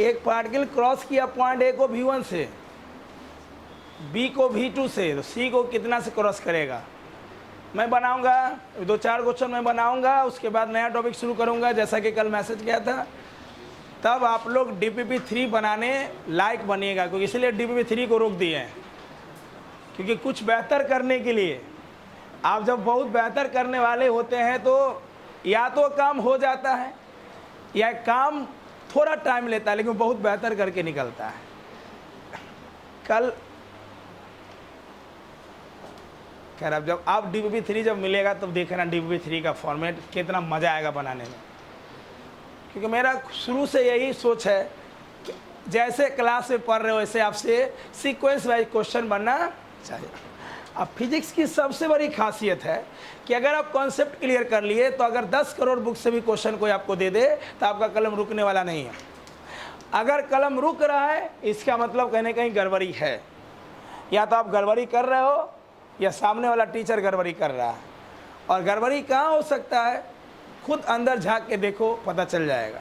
एक particle cross किया point A को V1 से, बी को V2 से, तो सी को कितना से क्रॉस करेगा? मैं बनाऊंगा 2-4 क्वेश्चन मैं बनाऊंगा, उसके बाद नया टॉपिक शुरू करूंगा जैसा कि कल मैसेज किया था। तब आप लोग DPP3 बनाने लायक बनिएगा, क्योंकि इसलिए DPP3 को रोक दिए हैं, क्योंकि कुछ बेहतर करने के लिए आप जब बहुत बेहतर करने वाले होते हैं तो या तो काम हो जाता है या काम थोड़ा टाइम लेता है, लेकिन बहुत बेहतर करके निकलता है। कल खैर अब जब आप DPP3 जब मिलेगा तब देखना DPP3 का फॉर्मेट कितना मज़ा आएगा बनाने में, क्योंकि मेरा शुरू से यही सोच है कि जैसे क्लास में पढ़ रहे हो वैसे आपसे सीक्वेंस वाइज क्वेश्चन बनना चाहिए। अब फिजिक्स की सबसे बड़ी खासियत है कि अगर आप कॉन्सेप्ट क्लियर कर लिए तो अगर 10 करोड़ बुक से भी क्वेश्चन कोई आपको दे दे तो आपका कलम रुकने वाला नहीं है। अगर कलम रुक रहा है इसका मतलब कहीं ना कहीं गड़बड़ी है, या तो आप गड़बड़ी कर रहे हो या सामने वाला टीचर गड़बड़ी कर रहा है। और गड़बड़ी कहाँ हो सकता है, खुद अंदर झांक के देखो, पता चल जाएगा।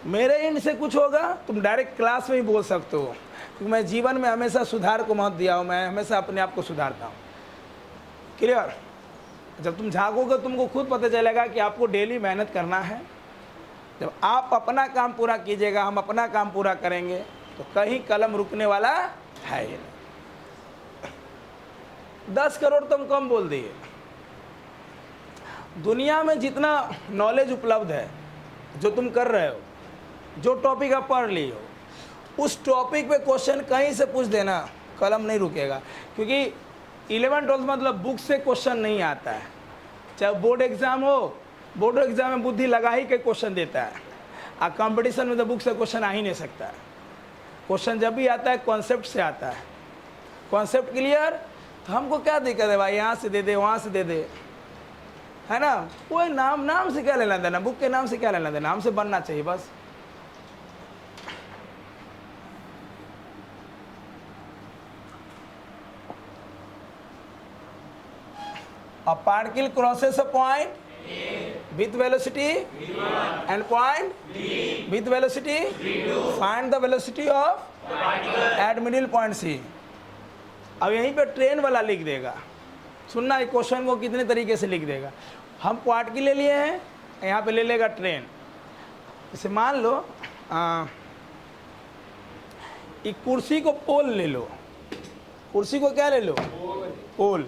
मेरे एंड से कुछ होगा तुम डायरेक्ट क्लास में ही बोल सकते हो, क्योंकि मैं जीवन में हमेशा सुधार को महत्व दिया हूँ, मैं हमेशा अपने आप को सुधारता हूँ। क्लियर? जब तुम झाँकोगे तुमको खुद पता चलेगा कि आपको डेली मेहनत करना है। जब आप अपना काम पूरा कीजिएगा, हम अपना काम पूरा करेंगे, तो कहीं कलम रुकने वाला है ही नहीं। 10 करोड़ तुम कम बोल दिए। दुनिया में जितना नॉलेज उपलब्ध है, जो तुम कर रहे हो, जो टॉपिक आप पढ़ लिए हो, उस टॉपिक पे क्वेश्चन कहीं से पूछ देना, कलम नहीं रुकेगा। क्योंकि 11-12 मतलब बुक से क्वेश्चन नहीं आता है। चाहे बोर्ड एग्जाम हो, बोर्ड एग्जाम में बुद्धि लगा ही के क्वेश्चन देता है, और कंपटीशन में तो बुक से क्वेश्चन आ ही नहीं सकता है। क्वेश्चन जब भी आता है कॉन्सेप्ट से आता है। कॉन्सेप्ट क्लियर, तो हमको क्या दिक्कत है भाई, यहाँ से दे दे, वहाँ से दे दे, है ना? कोई नाम से क्या लेना देना, बुक के नाम से क्या लेना देना, नाम से बनना चाहिए बस। A particle crosses a point with velocity and point with velocity. Find the velocity of at middle point C. अब यहीं पे ट्रेन वाला लिख देगा। सुनना, एक क्वेश्चन को कितने तरीके से लिख देगा। हम पार्टिकल ले लिए हैं, यहाँ पे ले लेगा ट्रेन। जैसे मान लो एक कुर्सी को पोल ले लो। कुर्सी को क्या ले लो? पोल।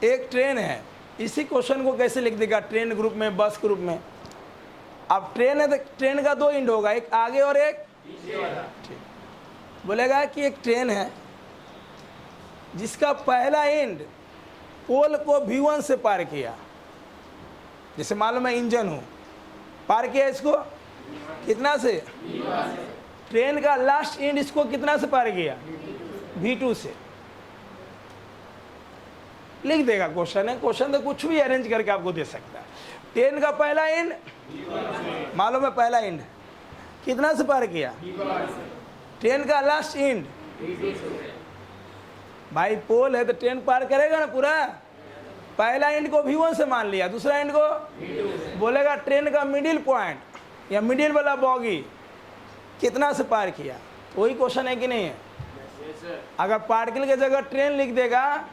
एक ट्रेन है, इसी क्वेश्चन को कैसे लिख देगा? ट्रेन ग्रुप में, बस ग्रुप में। अब ट्रेन है तो ट्रेन का 2 एंड होगा, एक आगे और एक पीछे वाला। ठीक, बोलेगा कि एक ट्रेन है जिसका पहला एंड पोल को V1 से पार किया। जैसे मालूम मैं इंजन हूँ, पार किया इसको कितना से? ट्रेन का लास्ट एंड इसको कितना से पार किया? V2 से। लिख देगा क्वेश्चन है। क्वेश्चन तो कुछ भी अरेंज करके आपको दे सकता है। ट्रेन का पहला एंड मालूम है, पहला एंड कितना से पार किया? ट्रेन का लास्ट एंड, भाई पोल है तो ट्रेन पार करेगा ना पूरा। पहला एंड को V1 से मान लिया, दूसरा एंड को बोलेगा ट्रेन का मिडिल पॉइंट या मिडिल वाला बॉगी कितना से पार किया। वही क्वेश्चन है कि नहीं है? अगर पार्टिकल की जगह ट्रेन लिख देगा,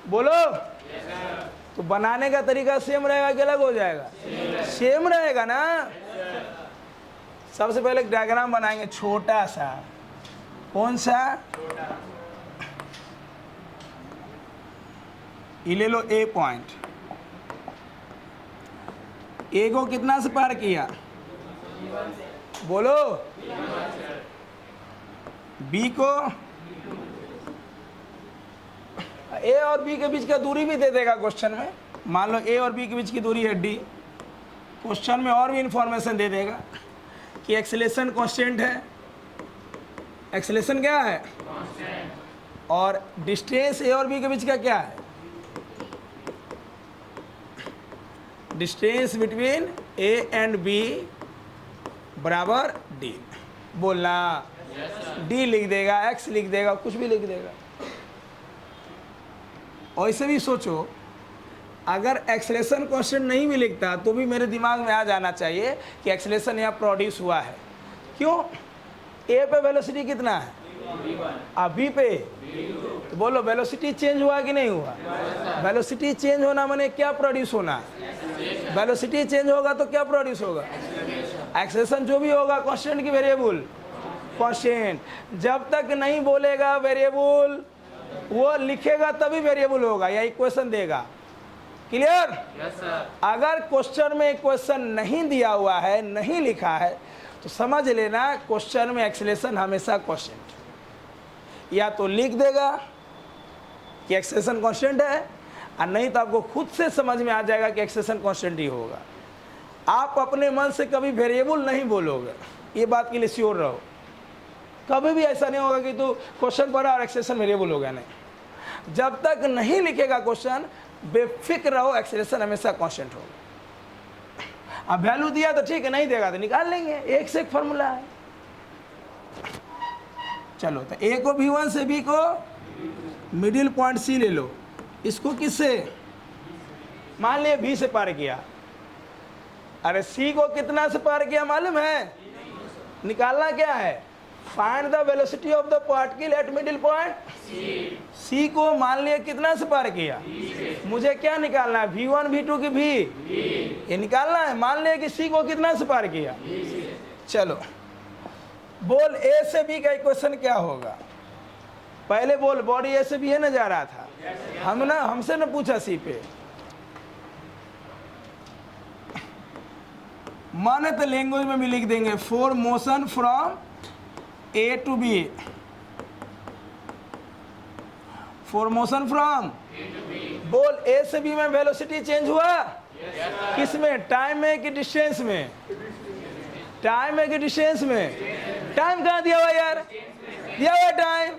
बोलो तो बनाने का तरीका सेम रहेगा कि अलग हो जाएगा? सेम रहेगा ना। सबसे पहले एक डायग्राम बनाएंगे छोटा सा। कौन सा? ये ले लो ए पॉइंट। ए को कितना से पार किया? बोलो। बी को, ए और बी के बीच का दूरी भी दे देगा क्वेश्चन में। मान लो ए और बी के बीच की दूरी है डी। क्वेश्चन में और भी इंफॉर्मेशन दे देगा कि एक्सेलेरेशन कांस्टेंट है। एक्सेलेरेशन क्या है? और डिस्टेंस ए और बी के बीच का क्या है? Distance between A and B बराबर डी। बोलना डी लिख देगा, एक्स लिख देगा, कुछ भी लिख देगा। और ऐसे भी सोचो अगर एक्सेलेरेशन कांस्टेंट नहीं भी लिखता तो भी मेरे दिमाग में आ जाना चाहिए कि एक्सेलेरेशन यहाँ प्रोड्यूस हुआ है। क्यों? ए पे वेलोसिटी कितना है, अब बी पे, तो बोलो वेलोसिटी चेंज हुआ कि नहीं हुआ? वेलोसिटी चेंज होना माने क्या प्रोड्यूस होना? वेलोसिटी चेंज होगा तो क्या प्रोड्यूस होगा? एक्सेलेरेशन जो भी होगा कांस्टेंट की वेरिएबल कांस्टेंट। जब तक नहीं बोलेगा वेरिएबल, वो लिखेगा तभी वेरिएबल होगा या इक्वेशन देगा। क्लियर? Yes sir. अगर क्वेश्चन में इक्वेशन नहीं दिया हुआ है, नहीं लिखा है, तो समझ लेना क्वेश्चन में एक्सेलेरेशन हमेशा कांस्टेंट। या तो लिख देगा कि एक्सेलेरेशन कांस्टेंट है, और नहीं तो आपको खुद से समझ में आ जाएगा कि एक्सेलेरेशन कांस्टेंट ही होगा। आप अपने मन से कभी वेरिएबल नहीं बोलोगे, ये बात के लिए श्योर रहो। कभी भी ऐसा नहीं होगा कि तू क्वेश्चन पढ़ा और एक्सेलेरेशन वेरिएबल हो गया, नहीं। जब तक नहीं लिखेगा क्वेश्चन, बेफिक्र रहो, एक्सेलेरेशन हमेशा कांस्टेंट होगा। अब वैल्यू दिया तो ठीक है, नहीं देगा तो निकाल लेंगे, एक से एक फॉर्मूला है। चलो, तो ए को V1 से बी को मिडिल पॉइंट सी ले लो। इसको किससे? मान लिया बी से पार किया। अरे सी को कितना से पार किया मालूम है? निकालना क्या है? Find the velocity of the particle at middle point C को मान लिया कितना से पार किया? मुझे क्या निकालना है? V1 V2 की भी ये निकालना है। मान लिया कि सी को कितना से पार किया? चलो बोल ए से बी का इक्वेशन क्या होगा? पहले बोल, बॉडी ए से बी है ना जा रहा था, हमसे ना पूछा सी पे। माने तो लैंग्वेज में भी लिख देंगे, for motion from A to B, for motion from. बोल ए से बी में वेलोसिटी चेंज हुआ? किस में? टाइम में कि डिस्टेंस में? टाइम में कि डिस्टेंस में? टाइम कहाँ दिया हुआ यार? दिया हुआ टाइम,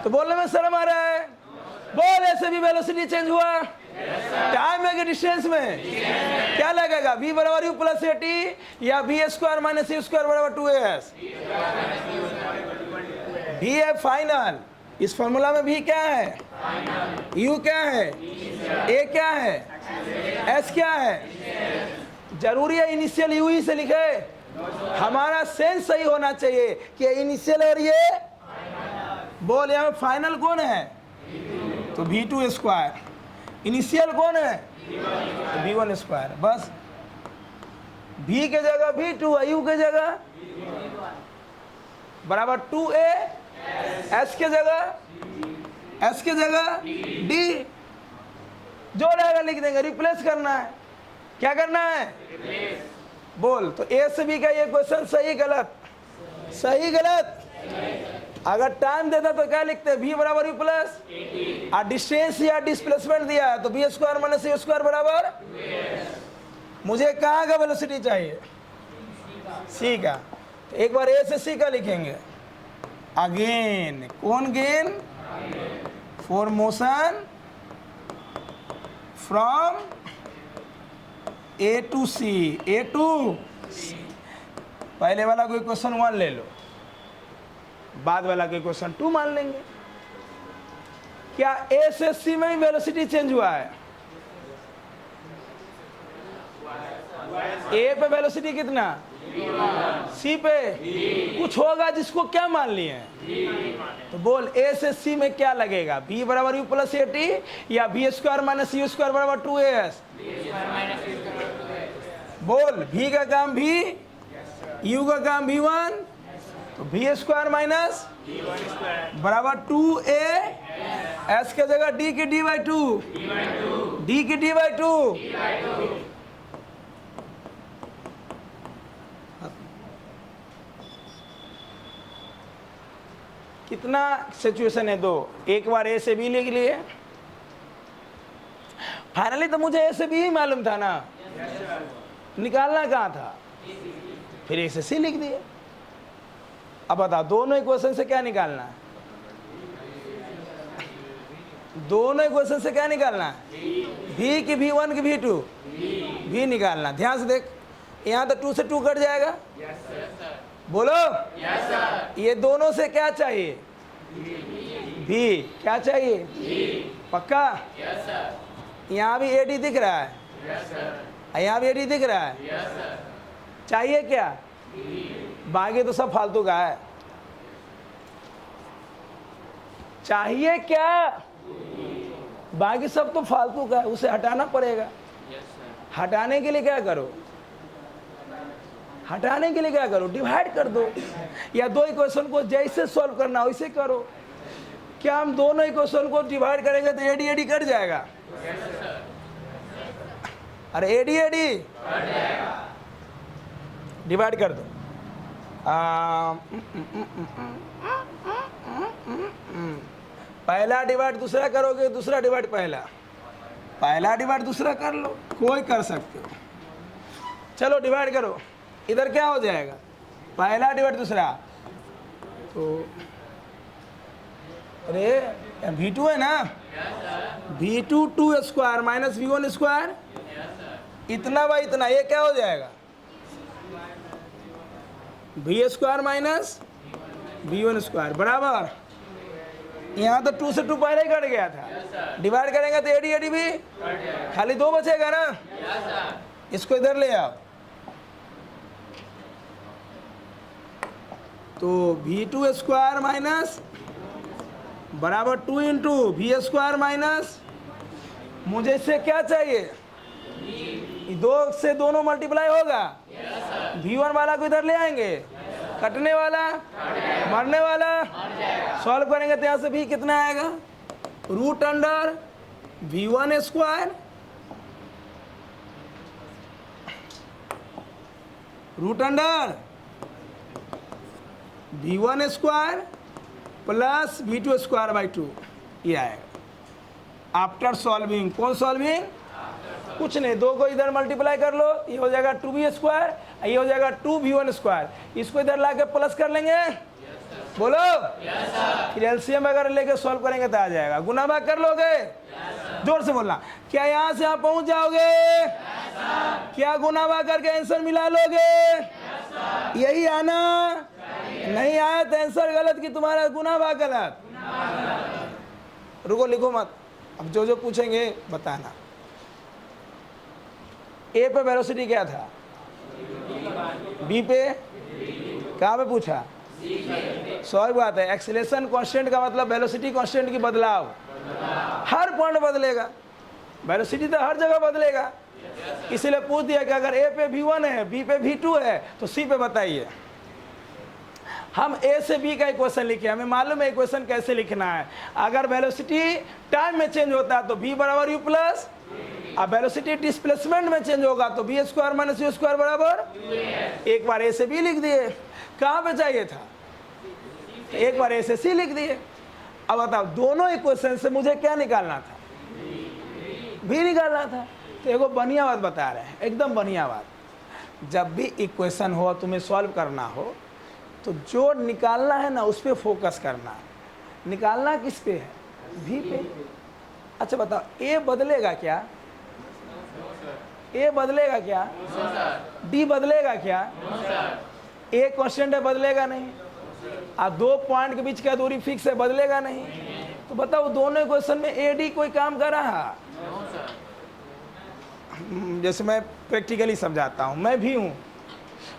तो बोलने में शर्म आ रहा है। बोल ए से बी वेलोसिटी चेंज हुआ? टाइम में कि डिस्टेंस में? क्या लगेगा? v बराबर u प्लस ए टी या v square minus u square बराबर 2as? v है फाइनल। इस फॉर्मूला में v क्या है? u क्या है? a क्या है? s क्या है? जरूरी है इनिशियल u ही से लिखे? हमारा सेंस सही होना चाहिए कि इनिशियल और ये। बोल यहाँ फाइनल कौन है? तो v2 स्क्वायर। इनिशियल कौन है? v1 square. बस v के जगह v2 है, u के जगह बराबर 2a, s के जगह d। जो रहेगा लिख देंगे, रिप्लेस करना है। क्या करना है? बोल, तो a से b का ये क्वेश्चन सही गलत? सही गलत? अगर टाइम देता तो क्या लिखते हैं? v बराबर u प्लस, और डिस्टेंस या डिस्प्लेसमेंट दिया है तो v square minus u square बराबर। मुझे कहाँ का वेलोसिटी चाहिए? c का। तो एक बार a से c का लिखेंगे। अगेन कौन gain? For motion from a to c, a to c। पहले वाला कोई क्वेश्चन 1 ले लो, बाद वाला कोई क्वेश्चन 2 मान लेंगे। क्या ए से सी में वेलोसिटी चेंज हुआ है? ए पे वेलोसिटी कितना? सी पे कुछ होगा जिसको क्या मान लिए? तो बोल ए से सी में क्या लगेगा? v बराबर u प्लस ए टी या v square minus u square बराबर 2as? बोल, v का काम v, u का काम v1, तो v स्क्वायर माइनस बराबर 2a, s के जगह d की d/2, d की d/2। कितना सिचुएशन है? 2। एक बार ए से बी लिख लिए। फाइनली तो मुझे ए से बी ही मालूम था ना, निकालना कहाँ था? फिर ए से सी लिख दिए। अब बताओ दोनों इक्वेशन से क्या निकालना है? दोनों इक्वेशन से क्या निकालना है? v की v1 की v2, v निकालना। ध्यान से देख, यहाँ तो 2 से 2 कट जाएगा। बोलो ये दोनों से क्या चाहिए? v। क्या चाहिए? पक्का? यहाँ भी AD दिख रहा है, यहाँ भी AD दिख रहा है। चाहिए क्या? बाकी तो सब फालतू का है। चाहिए क्या? बाकी सब तो फालतू का है, उसे हटाना पड़ेगा। हटाने के लिए क्या करो? हटाने के लिए क्या करो? डिवाइड कर दो, या दो इक्वेशन को जैसे सॉल्व करना वैसे करो। क्या हम दोनों इक्वेशन को डिवाइड करेंगे तो AD AD कट जाएगा? अरे AD AD डिवाइड कर दो। पहला डिवाइड दूसरा करोगे, दूसरा डिवाइड पहला, पहला डिवाइड दूसरा कर लो, कोई कर सकते हो। चलो डिवाइड करो। इधर क्या हो जाएगा? पहला डिवाइड दूसरा, तो अरे V2 है ना, V2 2 square minus V1 square, इतना बाई इतना, ये क्या हो जाएगा? V square minus V1 square बराबर, यहाँ तो 2 से 2 पहले ही कट गया था। डिवाइड करेंगे तो AD AD भी खाली 2 बचेगा ना। इसको इधर ले आओ, तो V2 स्क्वायर माइनस बराबर 2 इंटू V स्क्वायर माइनस, मुझे इससे क्या चाहिए? 2 से दोनों मल्टीप्लाई होगा। V1 वाला को इधर ले आएंगे, कटने वाला मरने वाला, सॉल्व करेंगे तो यहाँ से भी कितना आएगा? Root under V1 square root under V1 square plus V2 square by 2, ये आएगा आफ्टर सॉल्विंग। कौन सॉल्विंग? कुछ नहीं, 2 को इधर मल्टीप्लाई कर लो, ये हो जाएगा 2V स्क्वायर, ये हो जाएगा 2V1 स्क्वायर। इसको इधर ला के प्लस कर लेंगे, बोलो। फिर एलसीएम अगर लेके सॉल्व करेंगे तो आ जाएगा। गुना भाग कर लोगे? जोर से बोलना। क्या यहाँ से आप पहुंच जाओगे? क्या गुना भाग करके आंसर मिला लोगे? यही आना। नहीं आया तो आंसर गलत कि तुम्हारा गुना भाग गलत। रुको, लिखो मत, अब जो जो पूछेंगे बताना। ए पे वेलोसिटी क्या था? बी पे? कहाँ पे पूछा? सही बात है। एक्सीलरेशन कांस्टेंट का मतलब वेलोसिटी कांस्टेंट की बदलाव, हर पॉइंट बदलेगा। वेलोसिटी तो हर जगह बदलेगा, इसीलिए पूछ दिया कि अगर ए पे V1 है, बी पे V2 है, तो सी पे बताइए। हम ए से बी का इक्वेशन लिखे, हमें मालूम है इक्वेशन कैसे लिखना है। अगर वेलोसिटी टाइम में चेंज होता है तो v बराबर u प्लस, अब वेलोसिटी डिस्प्लेसमेंट में चेंज होगा तो v square minus u square बराबर। एक बार ए से बी लिख दिए, कहाँ पे चाहिए था? एक बार ए से सी लिख दिए। अब बताओ दोनों इक्वेशन से मुझे क्या निकालना था? v निकालना था। तो एगो बढ़िया बात बता रहे हैं, एकदम बढ़िया बात। जब भी इक्वेशन हो तुम्हें सॉल्व करना हो तो जो निकालना है ना उस पर फोकस करना। निकालना किस पे है? v पे। अच्छा बताओ a बदलेगा क्या? a बदलेगा क्या? d बदलेगा क्या? a कांस्टेंट है, बदलेगा नहीं। अब 2 पॉइंट के बीच का दूरी फिक्स है, बदलेगा नहीं। तो बताओ दोनों इक्वेशन में AD कोई काम कर रहा? जैसे मैं प्रैक्टिकली समझाता हूँ, मैं भी हूँ,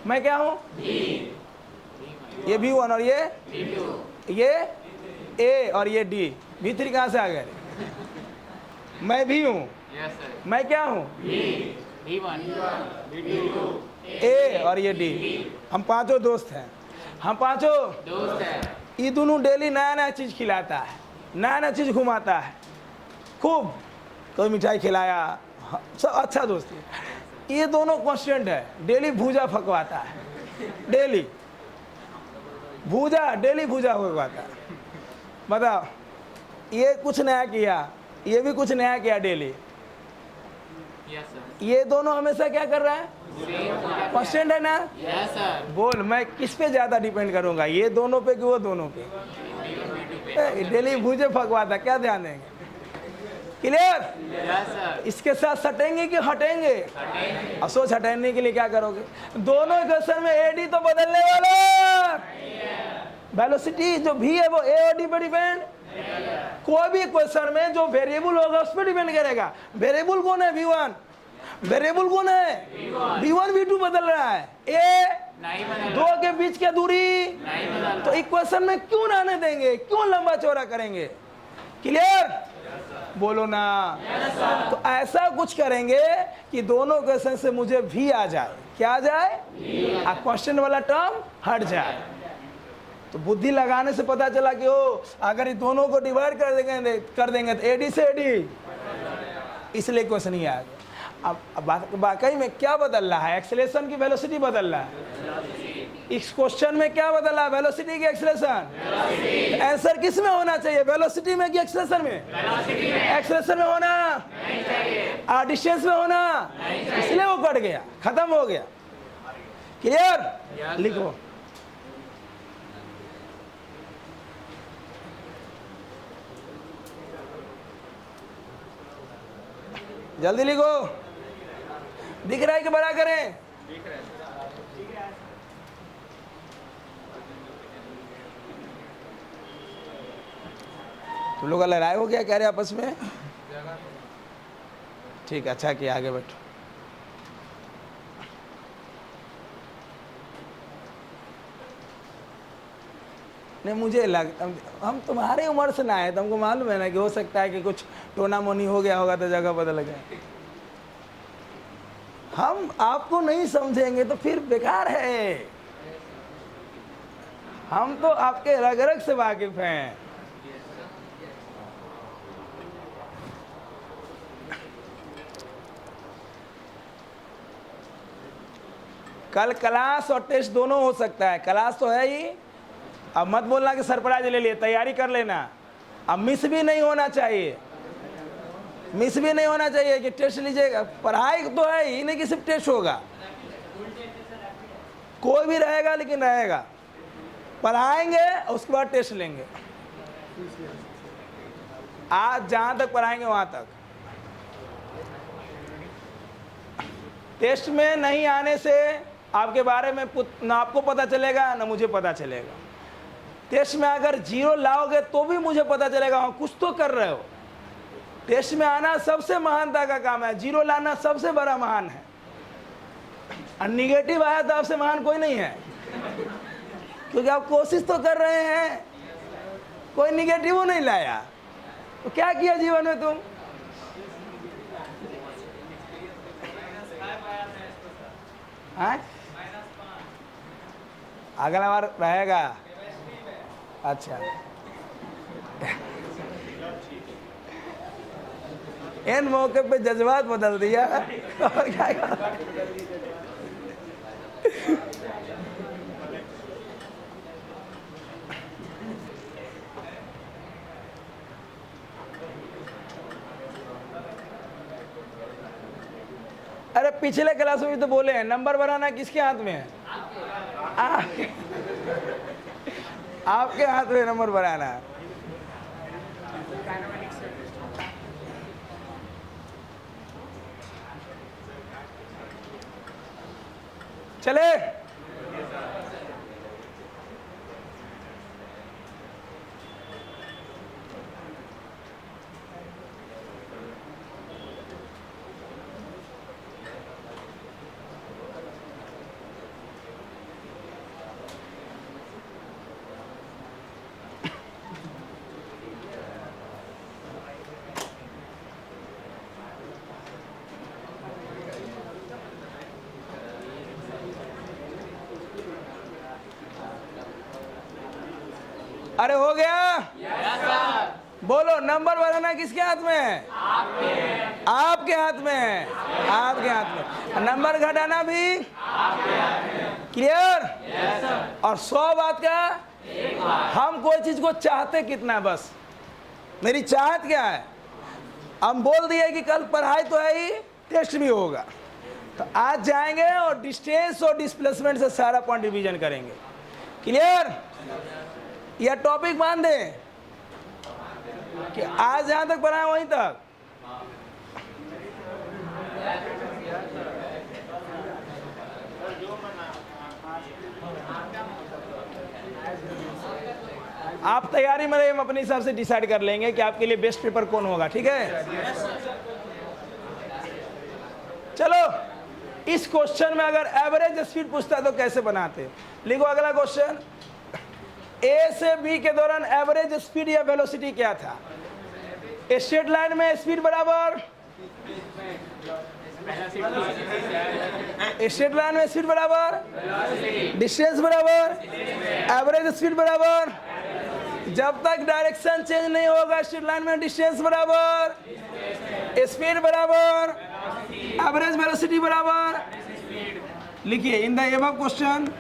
मैं क्या हूँ? ये V1 और ये A और ये D। V3 कहाँ से आ गए? मैं भी हूँ, मैं क्या हूँ? A और ये D। हम पांचों दोस्त हैं, हम पांचों दोस्त हैं। ये दोनों डेली नया नया चीज़ खिलाता है, नया नया चीज़ घुमाता है, खूब कोई मिठाई खिलाया, सब अच्छा दोस्ती। ये दोनों कांस्टेंट है, डेली भूजा फकवाता है, डेली भूजा, डेली भूजा फकवाता है। बताओ ये कुछ नया किया, ये भी कुछ नया किया डेली। ये दोनों हमेशा क्या कर रहा है? कांस्टेंट है ना? बोल, मैं किस पे ज्यादा डिपेंड करूंगा, ये दोनों पे कि वो दोनों पे? डेली भूजे फकवाता, क्या ध्यान देंगे? क्लियर? इसके साथ सटेंगे कि हटेंगे? अब सोच, हटाने के लिए क्या करोगे? दोनों इक्वेशन में AD तो बदलने वाला, वेलोसिटी जो v है वो A और D पर डिपेंड कोई भी क्वेश्चन में जो वेरिएबल होगा उस पर डिपेंड करेगा। वेरिएबल कौन है? V1। वेरिएबल कौन है? V1 V2 बदल रहा है। ए दो के बीच क्या दूरी, तो इक्वेशन में क्यों ना आने देंगे, क्यों लंबा चौड़ा करेंगे? क्लियर? बोलो ना। तो ऐसा कुछ करेंगे कि दोनों क्वेश्चन से मुझे भी आ जाए। क्या आ जाए? क्वेश्चन वाला टर्म हट जाए। तो बुद्धि लगाने से पता चला कि ओ अगर ये दोनों को डिवाइड कर देंगे तो एडी से एडी, इसलिए क्वेश्चन ही आ गया। अब वाकई में क्या बदल रहा है? एक्सेलेरेशन की वेलोसिटी बदल रहा है। इस क्वेश्चन में क्या बदल रहा है? वेलोसिटी की एक्सेलेरेशन। आंसर किस में होना चाहिए? वेलोसिटी में कि एक्सेलेरेशन में? एक्सेलेरेशन में होना, डिस्टेंस में होना, इसलिए वो कट गया, खत्म हो गया। क्लियर? लिखो। जल्दी लिखो। दिख रहा है कि बड़ा करें? तुम लोग का लड़ाई हो गया कह रहे आपस में? ठीक, अच्छा किया, आगे बैठो। नहीं, मुझे हम तुम्हारे उम्र से ना आए, तुमको मालूम है ना कि हो सकता है कि कुछ टोना मोनी हो गया होगा तो जगह बदल गया। हम आपको नहीं समझेंगे तो फिर बेकार है। हम तो आपके रग रग से वाकिफ हैं। कल क्लास और टेस्ट दोनों हो सकता है। क्लास तो है ही, अब मत बोलना कि सरप्राइज ले लिए, तैयारी कर लेना। अब मिस भी नहीं होना चाहिए, मिस भी नहीं होना चाहिए कि टेस्ट लीजिएगा। पढ़ाई तो है ही नहीं कि सिर्फ टेस्ट होगा, कोई भी रहेगा लेकिन रहेगा। पढ़ाएंगे उसके बाद टेस्ट लेंगे। आज जहां तक पढ़ाएंगे वहां तक। टेस्ट में नहीं आने से आपके बारे में ना आपको पता चलेगा ना मुझे पता चलेगा। टेस्ट में अगर 0 लाओगे तो भी मुझे पता चलेगा हाँ कुछ तो कर रहे हो। टेस्ट में आना सबसे महानता का काम है, 0 लाना सबसे बड़ा महान है। और निगेटिव आया तो आपसे महान कोई नहीं है, क्योंकि आप कोशिश तो कर रहे हैं। कोई निगेटिव नहीं लाया तो क्या किया जीवन में तुम? हाँ, अगला बार रहेगा। अच्छा, इन मौके पे जज्बात बदल दिया और क्या? अरे पिछले क्लास में भी तो बोले हैं नंबर बनाना किसके हाथ में है? आपके हाथ में नंबर बनाना। चले, अरे हो गया? बोलो, नंबर बनाना किसके हाथ में है? आपके हाथ में है, आपके हाथ में। नंबर घटाना भी क्लियर? और 100 बात का हम कोई चीज को चाहते कितना, बस मेरी चाहत क्या है? हम बोल दिए कि कल पढ़ाई तो है ही, टेस्ट भी होगा, तो आज जाएंगे और डिस्टेंस और डिस्प्लेसमेंट से सारा पॉइंट डिवीजन करेंगे। क्लियर? यह टॉपिक मान दें कि आज जहां तक पढ़ाए वहीं तक। आप तैयारी में रहिए, हम अपने हिसाब से डिसाइड कर लेंगे कि आपके लिए बेस्ट पेपर कौन होगा, ठीक है। चलो, इस क्वेश्चन में अगर एवरेज स्पीड पूछता तो कैसे बनाते। लिखो अगला क्वेश्चन, ए से बी के दौरान एवरेज स्पीड या वेलोसिटी क्या था। स्ट्रेट लाइन में स्पीड बराबर, स्ट्रेट लाइन में स्पीड बराबर, डिस्टेंस बराबर, एवरेज स्पीड बराबर। जब तक डायरेक्शन चेंज नहीं होगा स्ट्रेट लाइन में डिस्टेंस बराबर, स्पीड बराबर, एवरेज वेलोसिटी बराबर। लिखिए in the above question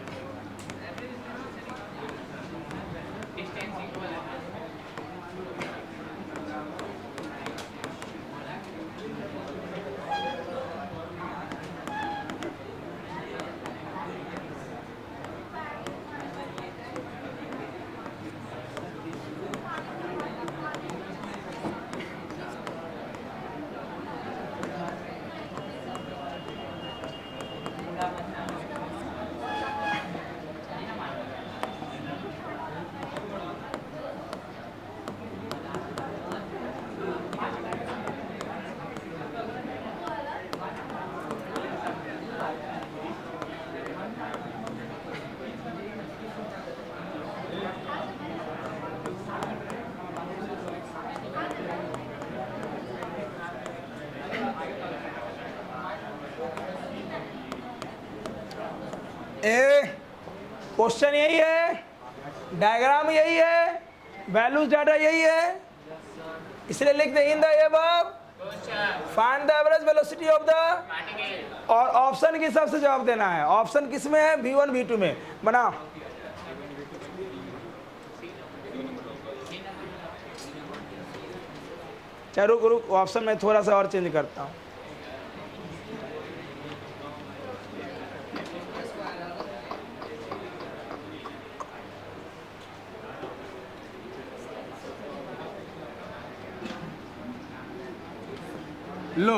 question यही है, डायग्राम यही है, वैल्यूज डाटा यही है, इसलिए लिखते हैं in the above find the average velocity of the, और ऑप्शन के हिसाब से जवाब देना है। ऑप्शन किस में है, V1 V2 में। बनाओ, चलो रुक रुक, ऑप्शन में थोड़ा सा और चेंज करता हूँ। लो,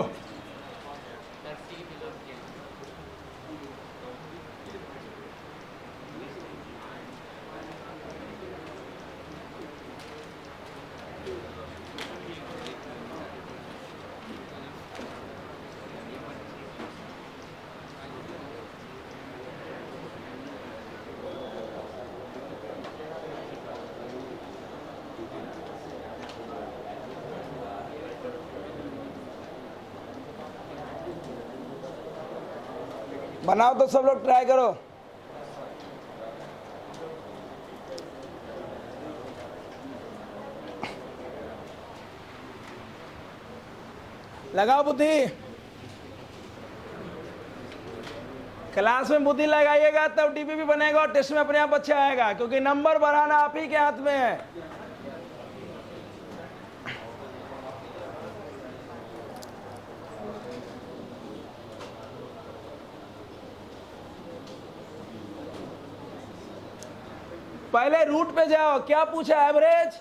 बनाओ तो सब लोग ट्राई करो। लगाओ बुद्धि, क्लास में बुद्धि लगाइएगा तब डीपीपी बनेगा और टेस्ट में अपने आप अच्छा आएगा, क्योंकि नंबर बढ़ाना आप ही के हाथ में है। पहले रूट पे जाओ, क्या पूछा, एवरेज,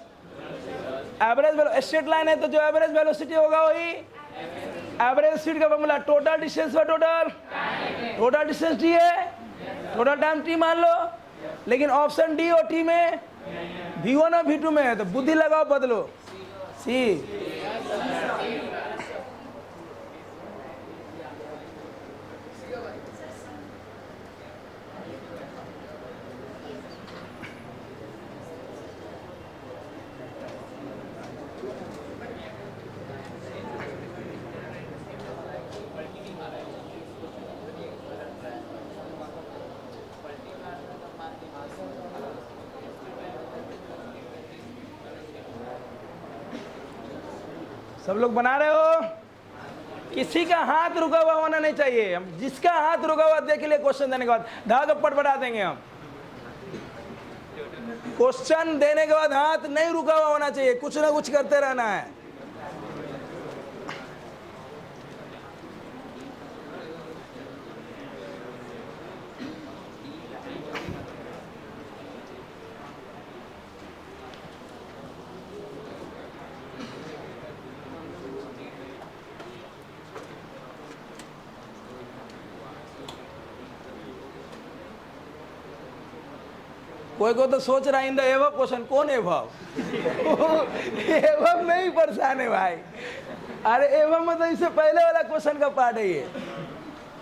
एवरेज स्ट्रेट लाइन है तो जो एवरेज वेलोसिटी होगा वही एवरेज स्पीड का फॉर्मूला, टोटल डिस्टेंस पर टोटल डिस्टेंस टी है, टोटल टाइम टी मान लो। लेकिन ऑप्शन डी और टी में V1 और V2 में है, तो बुद्धि लगाओ, बदलो सी। सब लोग बना रहे हो? किसी का हाथ रुका हुआ होना नहीं चाहिए। हम जिसका हाथ रुका हुआ देख लिए क्वेश्चन देने के बाद धागा पटपटा देंगे हम। क्वेश्चन देने के बाद हाथ नहीं रुका हुआ होना चाहिए, कुछ ना कुछ करते रहना है। कोई को तो सोच रहा इन द एवब क्वेश्चन, कौन एवब? एवब में ही परेशान है भाई। अरे एवब में तो इससे पहले वाला क्वेश्चन का पार्ट है ये,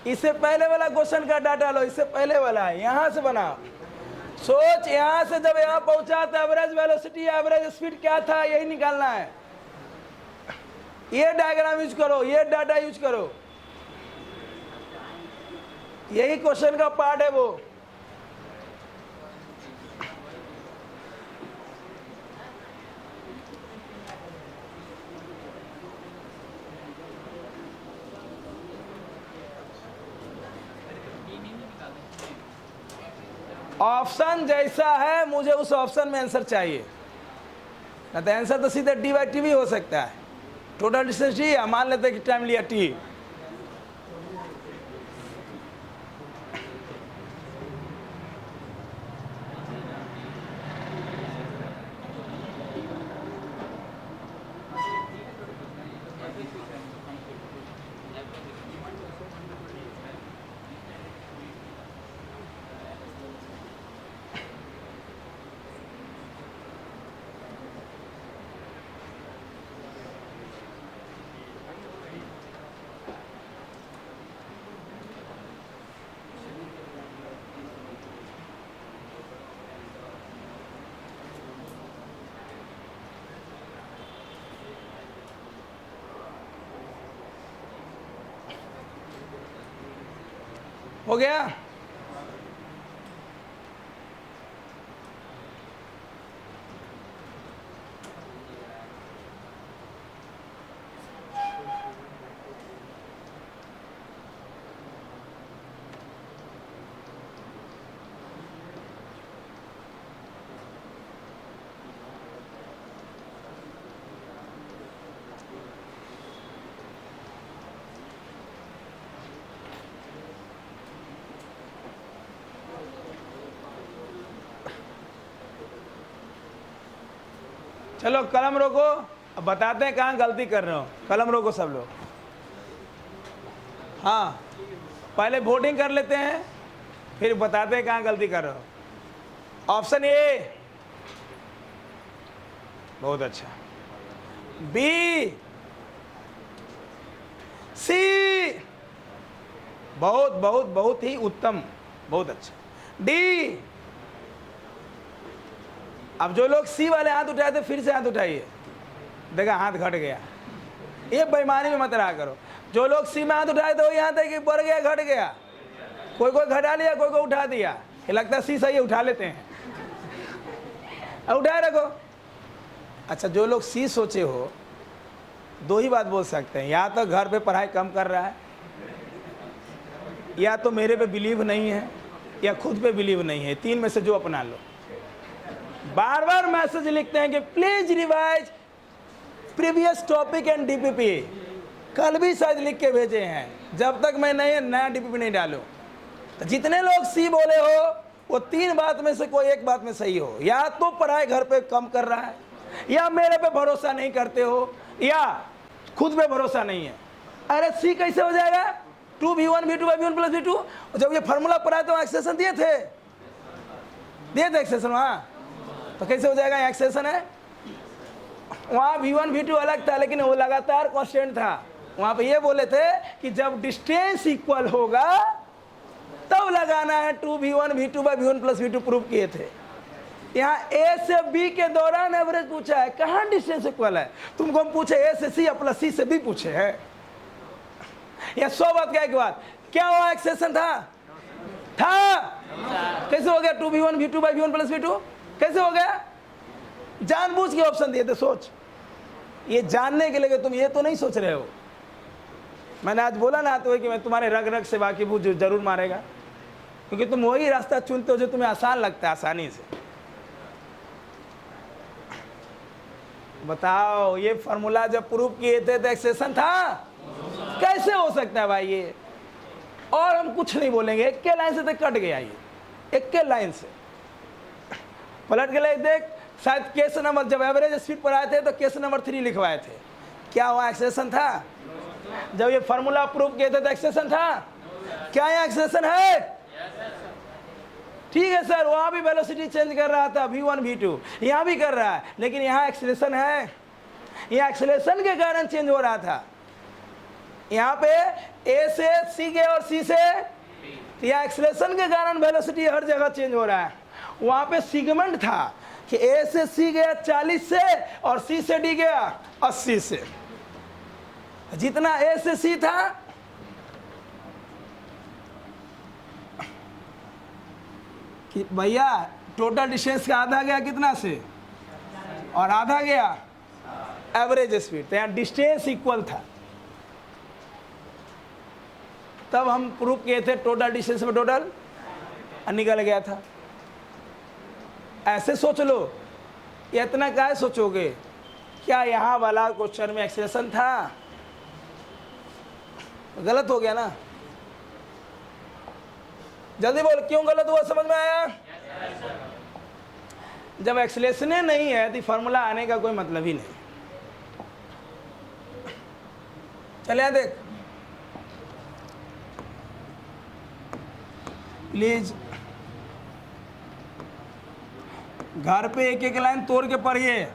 इससे पहले वाला क्वेश्चन का डाटा लो, इससे पहले वाला है, यहाँ से बनाओ। सोच, यहाँ से जब यहाँ पहुंचा तो एवरेज वेलोसिटी एवरेज स्पीड क्या था, यही निकालना है। ये डायग्राम यूज करो, ये डाटा यूज करो, यही क्वेश्चन का पार्ट है वो। ऑप्शन जैसा है मुझे उस ऑप्शन में आंसर चाहिए, ना तो आंसर तो सीधे डी बाई टी भी हो सकता है। टोटल डिस्टेंस टी है, मान लेते हैं कि टाइम लिया टी, हो गया। चलो कलम रोको, अब बताते हैं कहाँ गलती कर रहे हो। कलम रोको सब लोग। हाँ, पहले वोटिंग कर लेते हैं, फिर बताते हैं कहाँ गलती कर रहे हो। ऑप्शन ए, बहुत अच्छा। बी, सी, बहुत बहुत बहुत ही उत्तम, बहुत अच्छा। डी, अब जो लोग सी वाले हाथ उठाए थे फिर से हाथ उठाइए, देखा हाथ घट गया। ये बेईमानी में मत रहा करो। जो लोग सी में हाथ उठाए थे वही हाथ है कि बढ़ गया घट गया, कोई कोई घटा लिया, कोई कोई उठा दिया। ये लगता है सी सही है, उठा लेते हैं, अब उठाए रखो। अच्छा, जो लोग सी सोचे हो, दो ही बात बोल सकते हैं, या तो घर पे पढ़ाई कम कर रहा है, या तो मेरे पे बिलीव नहीं है, या खुद पे बिलीव नहीं है। तीन में से जो अपना लो। बार बार मैसेज लिखते हैं कि please revise previous topic and DPP. कल भी शायद लिख के भेजे हैं, जब तक मैं नया डीपीपी नहीं डालूं। तो जितने लोग सी बोले हो वो तीन बात में से कोई एक बात में सही हो। या तो पढ़ाई घर पे कम कर रहा है, या मेरे पे भरोसा नहीं करते हो, या खुद पे भरोसा नहीं है। अरे सी कैसे हो जाएगा? 2v1 v2 v1 plus v2। जब ये फार्मूला पढ़ाए तो एक्सप्रेशन दिए थे एक्सप्रेशन वहाँ, तो कैसे हो जाएगा? एक्सप्रेशन है वहाँ v1 v2 अलग था, लेकिन वो लगातार कांस्टेंट था। वहाँ पे ये बोले थे कि जब डिस्टेंस इक्वल होगा तब लगाना है 2v1 v2 v1 plus v2 prove किए थे। यहाँ ए से बी के दौरान एवरेज पूछा है, कहाँ डिस्टेंस इक्वल है? तुमको हम पूछे ए से सी या प्लस सी से बी पूछे हैं। या 100 बात क्या बात, क्या हुआ? एक्सेशन था कैसे हो गया 2v1 v2 v1 plus v2? कैसे हो गया? जानबूझ के ऑप्शन दिए थे। सोच, ये जानने के लिए तुम ये तो नहीं सोच रहे हो। मैंने आज बोला ना तो कि मैं तुम्हारे रग रग से वाकिफ हूँ, जो जरूर मारेगा, क्योंकि तुम वही रास्ता चुनते हो जो तुम्हें आसान लगता है, आसानी से। बताओ, ये फॉर्मूला जब प्रूव किए थे तो एक्सेशन था? कैसे हो सकता है भाई ये? और हम कुछ नहीं बोलेंगे, एक के लाइन से तो कट गया, ये एक के लाइन से पलट के लिए देख। शायद केस नंबर, जब एवरेज स्पीड पर आए थे तो केस नंबर 3 लिखवाए थे। क्या हुआ? एक्सेशन था। जब ये फॉर्मूला प्रूव किए थे तो एक्सेशन था। क्या यहाँ एक्सेशन है? ठीक है सर, वहाँ भी वेलोसिटी चेंज कर रहा था, v1 v2, यहाँ भी कर रहा है, लेकिन यहाँ एक्सेलरेशन है, यहाँ एक्सेलरेशन के कारण चेंज हो रहा था। यहाँ पे a से c गया और c से, यहाँ एक्सेलरेशन के कारण वेलोसिटी हर जगह चेंज हो रहा है। वहाँ पे सिगमेंट था कि a से c गया 40 से और c से d गया 80 से। जितना a से c था कि भैया टोटल डिस्टेंस का आधा गया कितना से, और आधा गया एवरेज स्पीड, तो यहाँ डिस्टेंस इक्वल था। तब हम प्रूव किए थे टोटल डिस्टेंस में टोटल निकल गया था। ऐसे सोच लो, इतना क्या सोचोगे, क्या यहाँ वाला क्वेश्चन में एक्सेलेरेशन था? गलत हो गया ना। जल्दी बोल, क्यों गलत हुआ, समझ में आया? जब एक्सेलेरेशन नहीं है तो फार्मूला आने का कोई मतलब ही नहीं। चलिए देख प्लीज, घर पे एक एक लाइन तोड़ के पढ़िए,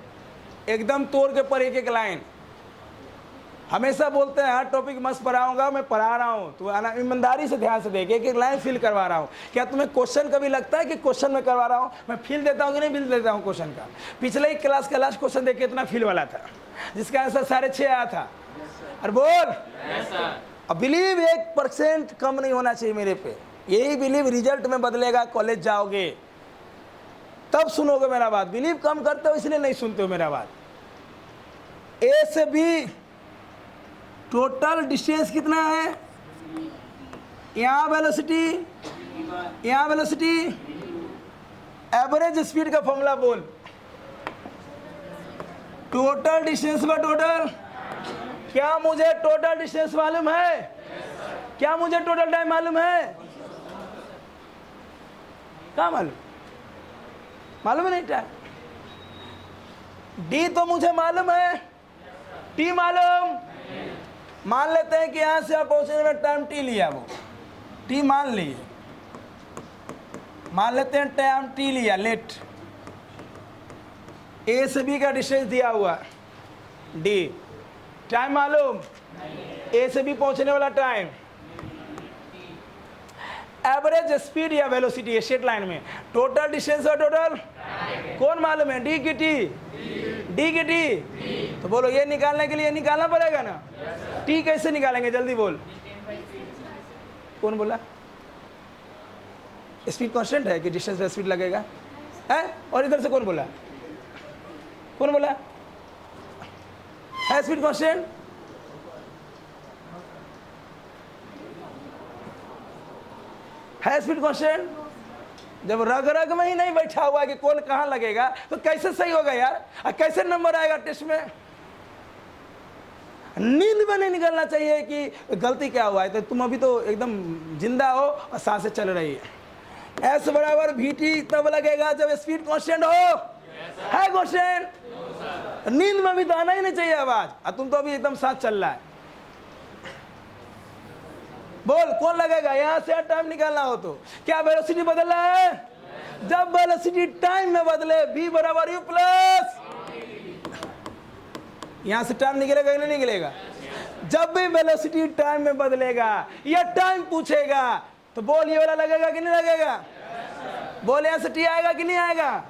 एकदम तोड़ के पढ़ एक एक लाइन। हमेशा बोलते हैं हर टॉपिक मस्त पढ़ाऊंगा, मैं पढ़ा रहा हूँ, तो ईमानदारी से ध्यान से देख, एक एक लाइन फिल करवा रहा हूँ। क्या तुम्हें क्वेश्चन कभी लगता है कि क्वेश्चन में करवा रहा हूँ? मैं फिल देता हूँ कि नहीं फिल देता हूँ क्वेश्चन का? पिछले ही क्लास का लास्ट क्वेश्चन देखिए, इतना फिल वाला था, जिसका आंसर 6.5 आया था। और बोल, अब बिलीव 1% कम नहीं होना चाहिए मेरे पे। यही बिलीव रिजल्ट में बदलेगा, कॉलेज जाओगे तब सुनोगे मेरा बात। बिलीव कम करते हो इसलिए नहीं सुनते हो मेरा बात। ए से बी टोटल डिस्टेंस कितना है? यहाँ वेलोसिटी, यहाँ वेलोसिटी, एवरेज स्पीड का फॉर्मूला बोल। टोटल डिस्टेंस पर टोटल, क्या मुझे टोटल डिस्टेंस मालूम है? क्या मुझे टोटल टाइम मालूम है? क्या मालूम? मालूम है नहीं टाइम? डी तो मुझे मालूम है, टी मालूम? मान लेते हैं कि यहां से आप पहुंचने में टाइम टी लिया, वो टी मान लिए, मान लेते हैं टाइम टी लिया लेट। ए से बी का डिस्टेंस दिया हुआ डी, टाइम मालूम? ए से बी पहुंचने वाला टाइम, एवरेज स्पीड या वेलोसिटी स्ट्रेट लाइन में, टोटल डिस्टेंस और टोटल कौन मालूम है? डी की टी, डी की टी। तो बोलो ये निकालने के लिए निकालना पड़ेगा ना। टी कैसे निकालेंगे, जल्दी बोल। कौन बोला? स्पीड कांस्टेंट है कि डिस्टेंस पे स्पीड लगेगा है? और इधर से कौन बोला? कौन बोला है स्पीड कांस्टेंट? है स्पीड कांस्टेंट? जब रग रग में ही नहीं बैठा हुआ है कि कौन कहां लगेगा तो कैसे सही होगा यार? और कैसे नंबर आएगा टेस्ट में? नींद में नहीं निकलना चाहिए कि गलती क्या हुआ है। तो तुम अभी तो एकदम जिंदा हो और सांसें चल रही है। एस बराबर वी टी तब लगेगा जब स्पीड कांस्टेंट हो। है कांस्टेंट? नींद में भी तो आना ही नहीं चाहिए आवाज, और तुम तो अभी एकदम सांस चल रहा है। बोल कौन लगेगा? यहां से टाइम निकालना हो तो क्या वेलोसिटी बदल रहा है? जब वेलोसिटी टाइम में बदले v बराबर u प्लस, यहां से टाइम निकलेगा कि नहीं निकलेगा? जब भी वेलोसिटी टाइम में बदलेगा या टाइम पूछेगा तो बोल ये वाला लगेगा कि नहीं लगेगा? बोल यहां से t आएगा कि नहीं आएगा?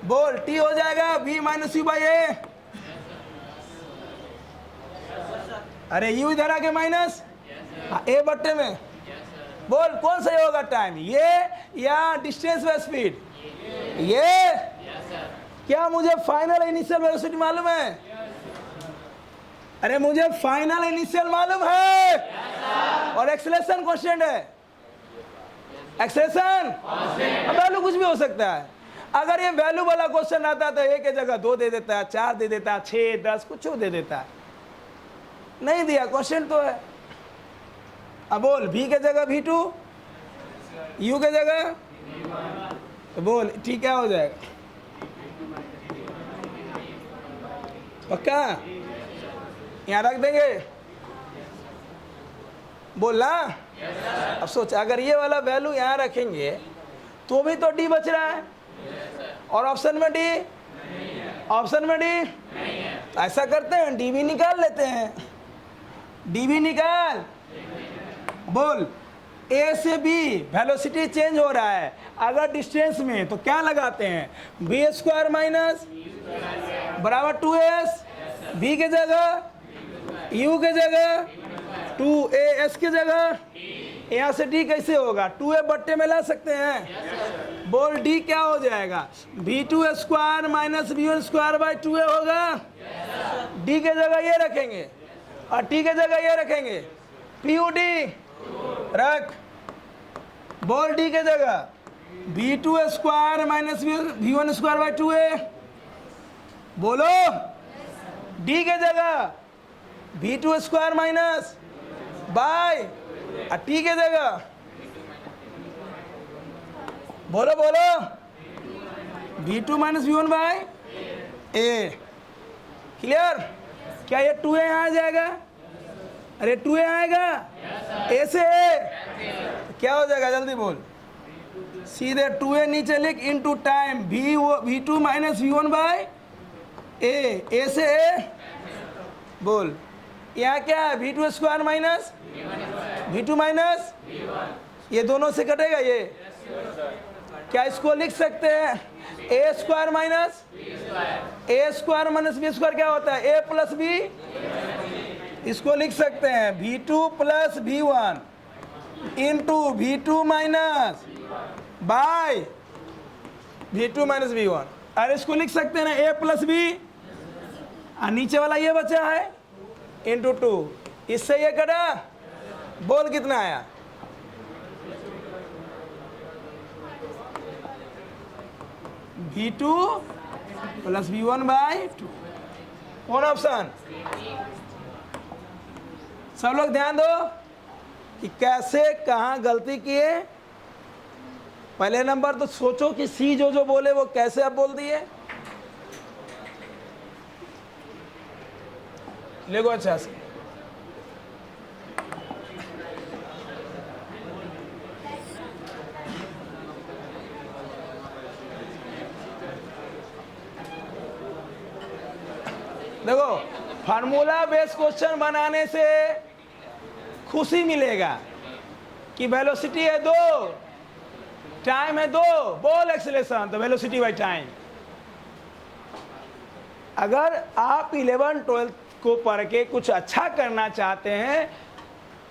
बोल t हो जाएगा v माइनस यू बाई ए। अरे यू इधर आके माइनस ए बट्टे में। बोल कौन सही होगा टाइम, ये या डिस्टेंस व स्पीड? ये। क्या मुझे फाइनल इनिशियल वेलोसिटी मालूम है? अरे मुझे फाइनल इनिशियल मालूम है और एक्सेलरेशन कांस्टेंट है। एक्सेलरेशन वैल्यू कुछ भी हो सकता है। अगर ये वैल्यू वाला क्वेश्चन आता तो एक की जगह 2 दे देता है, 4 दे देता है, 6 10 कुछ दे देता है। नहीं दिया, क्वेश्चन तो है। अब बोल v के जगह v2, u के जगह, तो बोल ठीक क्या हो जाएगा? पक्का? यहाँ रख देंगे। बोलना। अब सोच, अगर ये वाला वैल्यू यहाँ रखेंगे तो भी तो डी बच रहा है, और ऑप्शन में डी, ऑप्शन में डी, तो ऐसा करते हैं डी भी निकाल लेते हैं। डी भी निकाल, बोल। ए से बी वेलोसिटी चेंज हो रहा है, अगर डिस्टेंस में तो क्या लगाते हैं, बी स्क्वायर माइनस बराबर 2s, बी के जगह यू के जगह 2as की जगह, यहाँ से डी कैसे होगा, 2a बट्टे में ला सकते हैं। बोल डी क्या हो जाएगा, v2 square minus v1 square by 2a होगा। डी के जगह ये रखेंगे और टी के जगह ये रखेंगे, PUD रख। बोल डी के जगह v2 square minus v1 square by 2a, बोलो। डी के जगह v2 square minus y, T के जगह बोलो बोलो v2 minus v1 by a। Clear? क्या ये 2a यहाँ आ जाएगा? अरे 2a आएगा, a से a क्या हो जाएगा, जल्दी बोल। सीधे 2a नीचे लिख into time v2 minus v1 by a से a। बोल यहाँ क्या है, v2 square minus v2 minus, ये दोनों से कटेगा ये, क्या इसको लिख सकते हैं, a square minus a square minus b square क्या होता है, a प्लस b, इसको लिख सकते हैं v2 plus v1 into v2 minus by v2 minus v1। और इसको लिख सकते हैं ना a प्लस b, और नीचे वाला ये बचा है इंटू 2, इससे ये कटा। बोल कितना आया, v2 प्लस v1 बाई 2। कौन ऑप्शन? सब लोग ध्यान दो कि कैसे कहाँ गलती किए। पहले नंबर तो सोचो कि सी जो जो बोले वो कैसे आप बोल दिए। देखो अच्छा से, देखो फार्मूला बेस्ड क्वेश्चन बनाने से खुशी मिलेगा कि वेलोसिटी है 2, टाइम है 2, बॉल एक्सेलरेशन तो वेलोसिटी बाई टाइम। अगर आप 11 12 को पढ़ के कुछ अच्छा करना चाहते हैं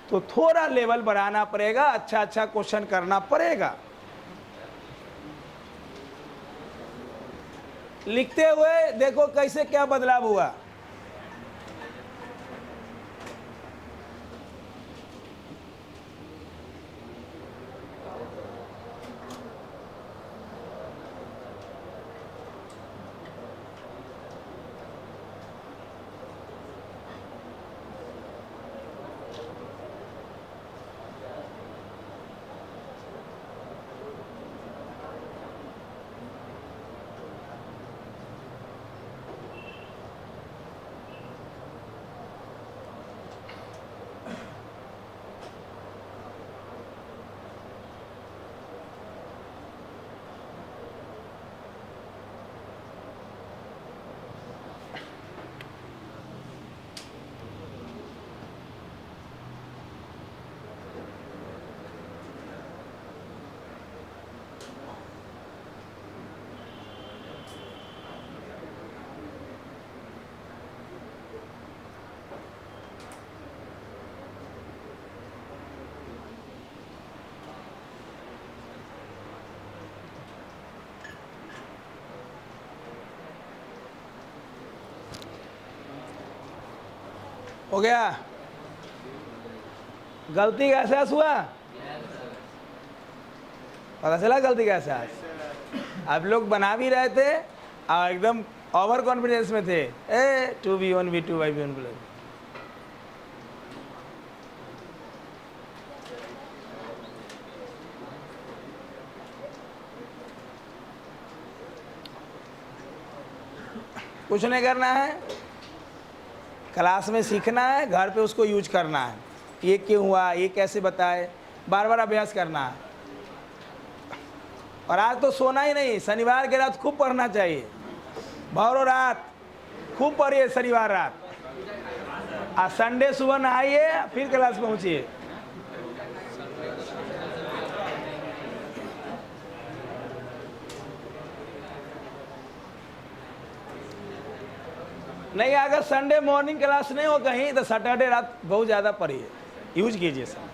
तो थोड़ा लेवल बढ़ाना पड़ेगा, अच्छा अच्छा क्वेश्चन करना पड़ेगा। लिखते हुए देखो कैसे क्या बदलाव हुआ। हो गया? गलती का एहसास हुआ? पता चला गलती का एहसास? आप लोग बना भी रहे थे और एकदम ओवर कॉन्फिडेंस में थे, ए 2v1 v2 by v1 plus. कुछ नहीं करना है, क्लास में सीखना है, घर पे उसको यूज करना है। ये क्यों हुआ, ये कैसे बताए, बार बार अभ्यास करना है। और आज तो सोना ही नहीं, शनिवार की रात खूब पढ़ना चाहिए, भौरों रात खूब पढ़िए शनिवार रात। आज संडे सुबह नहाइए फिर क्लास पहुंचिए। नहीं, अगर संडे मॉर्निंग क्लास नहीं हो कहीं तो सैटरडे रात बहुत ज़्यादा पढ़िए, यूज कीजिए सर।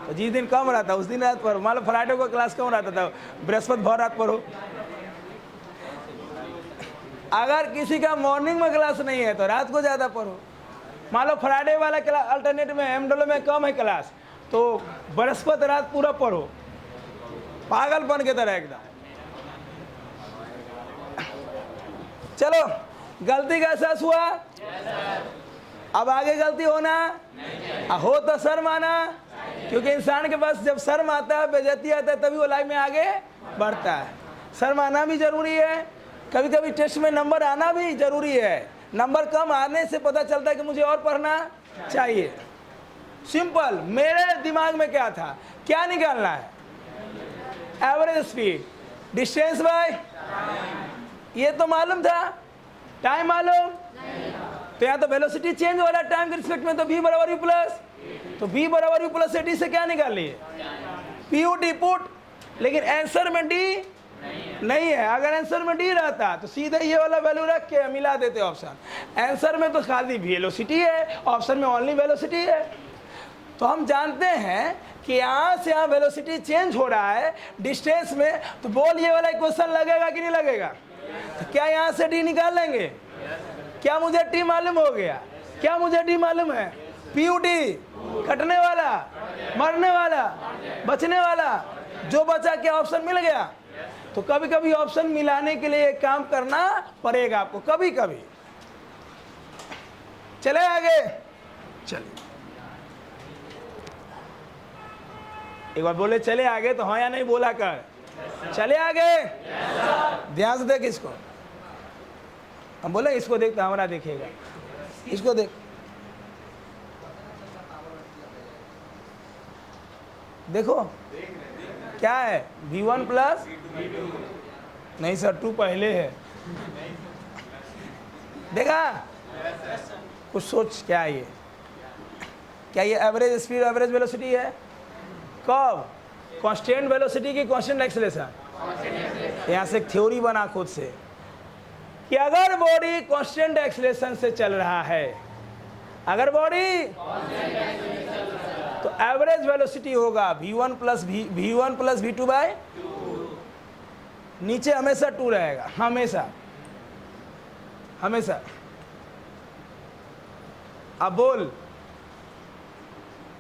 तो जिस दिन कम रहता उस दिन रात पढ़ो, मान लो फ्राइडे को क्लास कम रहता था, बृहस्पति भर रात पढ़ो। अगर किसी का मॉर्निंग में क्लास नहीं है तो रात को ज़्यादा पढ़ो। मान लो फ्राइडे वाला क्लास अल्टरनेट में एमडब्ल्यू में कम है क्लास, तो बृहस्पति रात पूरा पढ़ो, पागलपन की तरह एकदम। चलो, गलती का एहसास हुआ? अब आगे गलती होना हो तो शर्म आना, क्योंकि इंसान के पास जब शर्म आता है, बेइज्जती आता है, तभी वो लाइफ में आगे बढ़ता है। शर्म आना भी जरूरी है, कभी कभी टेस्ट में नंबर आना भी जरूरी है। नंबर कम आने से पता चलता है कि मुझे और पढ़ना चाहिए। सिंपल, मेरे दिमाग में क्या था, क्या निकालना है? एवरेज स्पीड, डिस्टेंस बाय, ये तो मालूम था। टाइम मालूम? तो यहाँ तो वेलोसिटी चेंज हो रहा है टाइम के रिस्पेक्ट में, तो v बराबर u प्लस, तो v बराबर u प्लस डी से क्या निकाल लिए? PUT put. लेकिन आंसर में डी नहीं है। अगर आंसर में डी रहता तो सीधे ये वाला वैल्यू रख के मिला देते ऑप्शन। आंसर में तो खाली वेलोसिटी है, ऑप्शन में ओनली वेलोसिटी है। तो हम जानते हैं कि यहाँ से यहाँ वेलोसिटी चेंज हो रहा है डिस्टेंस में, तो बोल ये वाला इक्वेशन लगेगा कि नहीं लगेगा? तो क्या यहाँ से डी निकाल लेंगे? क्या मुझे टी मालूम हो गया? क्या मुझे डी मालूम है? PUT कटने वाला, मरने वाला, बचने वाला, जो बचा क्या ऑप्शन मिल गया? तो कभी कभी ऑप्शन मिलाने के लिए एक काम करना पड़ेगा आपको, कभी कभी। चले आगे, चलिए एक बार बोले चले आगे तो हाँ या नहीं बोला कर। चले आगे, ध्यान से देख इसको। हम बोले इसको देख तो हमारा देखेगा, इसको देख, देखो क्या है, V1 प्लस, नहीं सर 2 पहले है, देखा? कुछ सोच, क्या है ये? क्या ये एवरेज स्पीड, एवरेज वेलोसिटी है? कब? कांस्टेंट वेलोसिटी की कांस्टेंट एक्सेलरेशन। यहाँ से एक थ्योरी बना खुद से कि अगर बॉडी कांस्टेंट एक्सेलरेशन से चल रहा है, अगर बॉडी तो एवरेज वेलोसिटी होगा V1 प्लस V2 बाय, नीचे हमेशा 2 रहेगा, हमेशा हमेशा। अब बोल,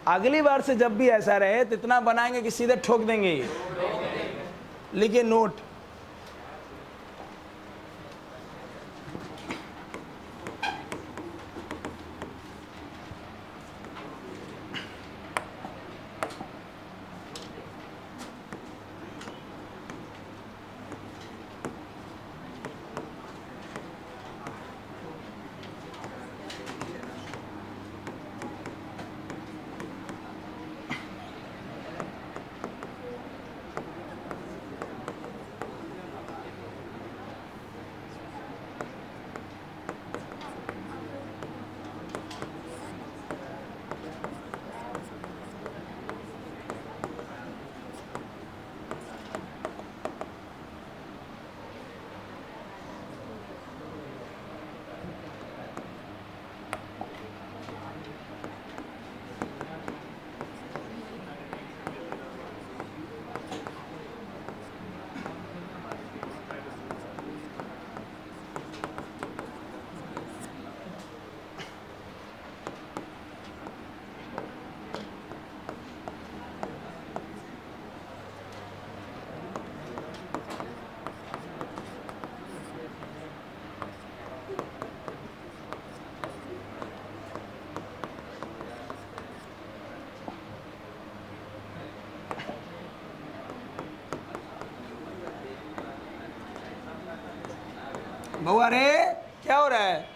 अगली बार से जब भी ऐसा रहे तो इतना बनाएंगे कि सीधे ठोक देंगे ये। लिखिए नोट, बउआ रे क्या हो रहा है?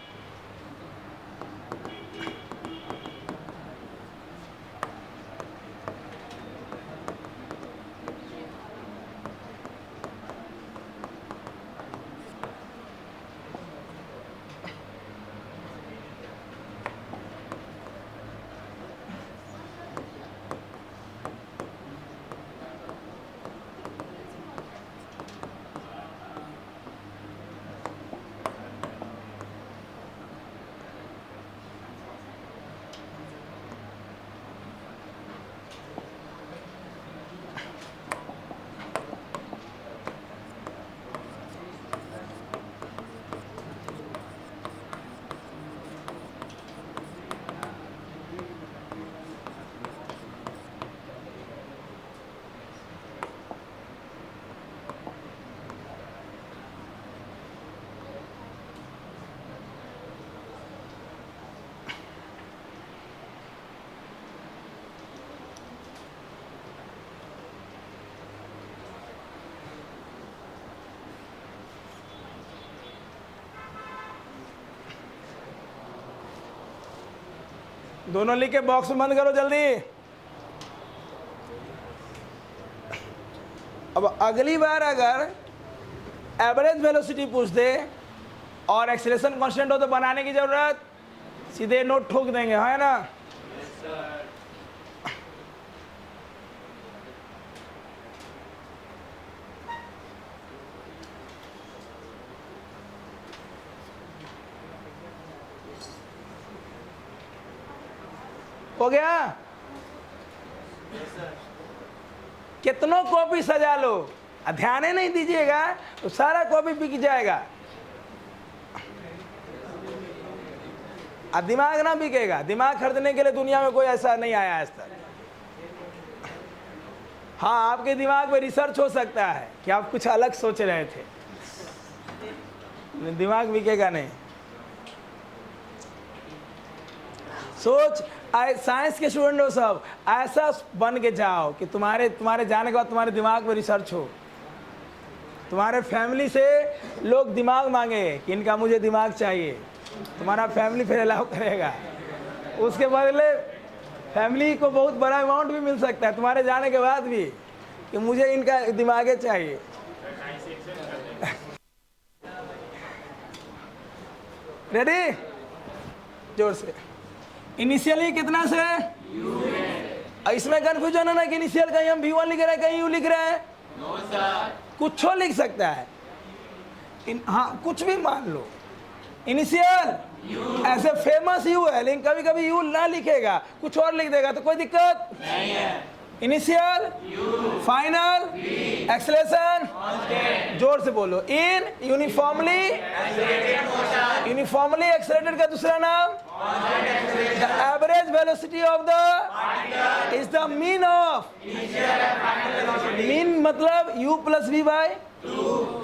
दोनों लिख के बॉक्स में बंद करो जल्दी। अब अगली बार अगर एवरेज वेलोसिटी पूछ दे और एक्सेलरेशन कांस्टेंट हो तो बनाने की जरूरत, सीधे नोट ठोक देंगे, है ना। हो गया? कितनों कॉपी सजा लो, ध्यान नहीं दीजिएगा तो सारा कॉपी बिक जाएगा। अब दिमाग ना बिकेगा, दिमाग खरीदने के लिए दुनिया में कोई ऐसा नहीं आया आज तक। हाँ, आपके दिमाग में रिसर्च हो सकता है कि आप कुछ अलग सोच रहे थे, दिमाग बिकेगा नहीं। सोच, साइंस के स्टूडेंट हो सब, ऐसा बन के जाओ कि तुम्हारे जाने के बाद तुम्हारे दिमाग में रिसर्च हो, तुम्हारे फैमिली से लोग दिमाग मांगे कि इनका मुझे दिमाग चाहिए, तुम्हारा फैमिली फिर अलाउ करेगा। उसके बदले फैमिली को बहुत बड़ा अमाउंट भी मिल सकता है तुम्हारे जाने के बाद भी कि मुझे इनका दिमागे चाहिए। रेडी? जोर से। इनिशियली कितना से? इसमें कंफ्यूजन है ना कि इनिशियल कहीं हम V1 लिख रहे हैं, कहीं U लिख रहे हैं। कुछ लिख सकता है, हाँ कुछ भी मान लो। इनिशियल ऐसे फेमस U है, लेकिन कभी कभी U ना लिखेगा, कुछ और लिख देगा तो कोई दिक्कत नहीं है। इनिशियल, फाइनल, एक्सेलरेशन, जोर से बोलो। इन यूनिफॉर्मली एक्सेलरेटेड का दूसरा नाम the average velocity of the is the mean of, mean मतलब U प्लस V बाय,